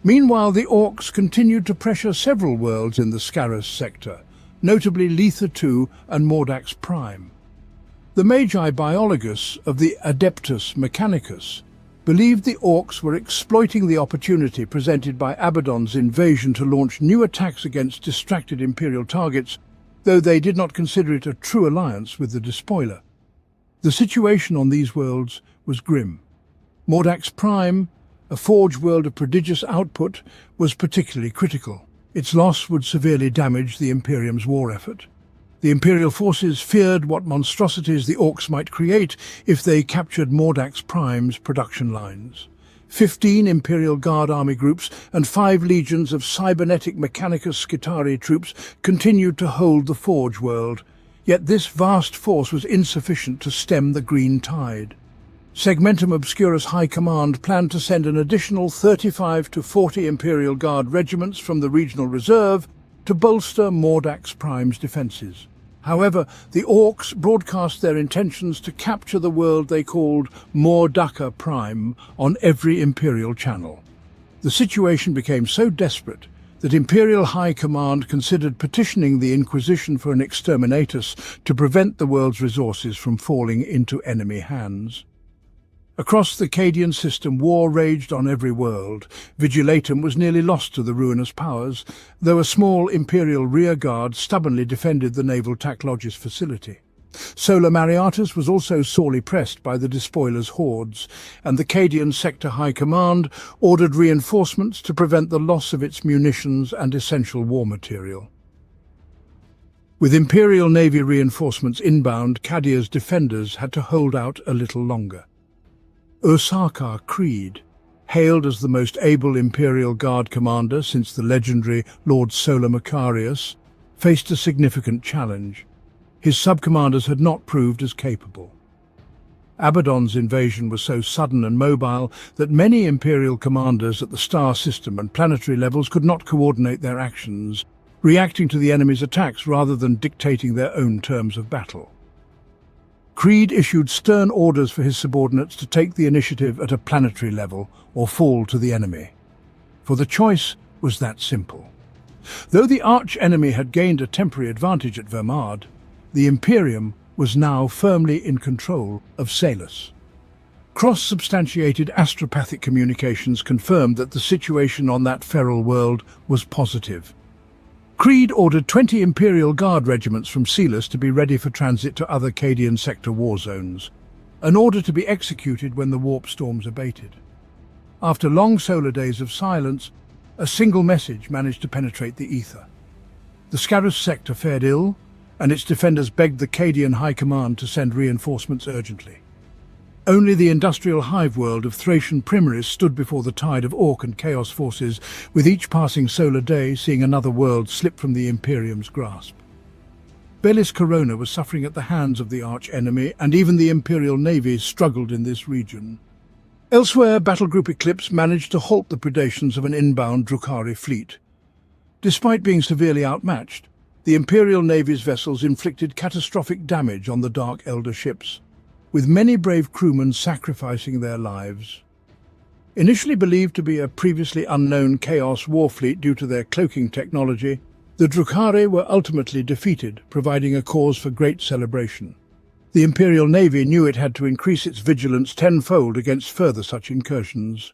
Meanwhile, the Orcs continued to pressure several worlds in the Scarus sector, notably Letha II and Mordax Prime. The Magi Biologus of the Adeptus Mechanicus believed the Orcs were exploiting the opportunity presented by Abaddon's invasion to launch new attacks against distracted Imperial targets, though they did not consider it a true alliance with the Despoiler. The situation on these worlds was grim. Mordax Prime, a forge world of prodigious output, was particularly critical. Its loss would severely damage the Imperium's war effort. The Imperial forces feared what monstrosities the Orcs might create if they captured Mordax Prime's production lines. 15 Imperial Guard army groups and 5 legions of cybernetic Mechanicus Skitarii troops continued to hold the Forge world, yet this vast force was insufficient to stem the green tide. Segmentum Obscurus High Command planned to send an additional 35 to 40 Imperial Guard regiments from the regional reserve to bolster Mordax Prime's defences. However, the Orcs broadcast their intentions to capture the world they called Mordaka Prime on every Imperial channel. The situation became so desperate that Imperial High Command considered petitioning the Inquisition for an exterminatus to prevent the world's resources from falling into enemy hands. Across the Cadian system, war raged on every world. Vigilatum was nearly lost to the ruinous powers, though a small Imperial rearguard stubbornly defended the naval Taclogis facility. Solar Mariatus was also sorely pressed by the despoilers' hordes, and the Cadian Sector High Command ordered reinforcements to prevent the loss of its munitions and essential war material. With Imperial Navy reinforcements inbound, Cadia's defenders had to hold out a little longer. Ursarkar Creed, hailed as the most able Imperial Guard commander since the legendary Lord Solar Macarius, faced a significant challenge. His sub-commanders had not proved as capable. Abaddon's invasion was so sudden and mobile that many Imperial commanders at the star system and planetary levels could not coordinate their actions, reacting to the enemy's attacks rather than dictating their own terms of battle. Creed issued stern orders for his subordinates to take the initiative at a planetary level or fall to the enemy. For the choice was that simple. Though the arch-enemy had gained a temporary advantage at Vermard, the Imperium was now firmly in control of Salus. Cross-substantiated astropathic communications confirmed that the situation on that feral world was positive. Creed ordered 20 Imperial Guard regiments from Salus to be ready for transit to other Cadian sector war zones, an order to be executed when the warp storms abated. After long solar days of silence, a single message managed to penetrate the ether. The Scarus sector fared ill, and its defenders begged the Cadian High Command to send reinforcements urgently. Only the industrial hive world of Thracian Primaris stood before the tide of Orc and Chaos forces, with each passing solar day seeing another world slip from the Imperium's grasp. Bellis Corona was suffering at the hands of the arch-enemy, and even the Imperial Navy struggled in this region. Elsewhere, Battlegroup Eclipse managed to halt the predations of an inbound Drukhari fleet. Despite being severely outmatched, the Imperial Navy's vessels inflicted catastrophic damage on the Dark Elder ships, with many brave crewmen sacrificing their lives. Initially believed to be a previously unknown Chaos war fleet due to their cloaking technology, the Drukhari were ultimately defeated, providing a cause for great celebration. The Imperial Navy knew it had to increase its vigilance tenfold against further such incursions.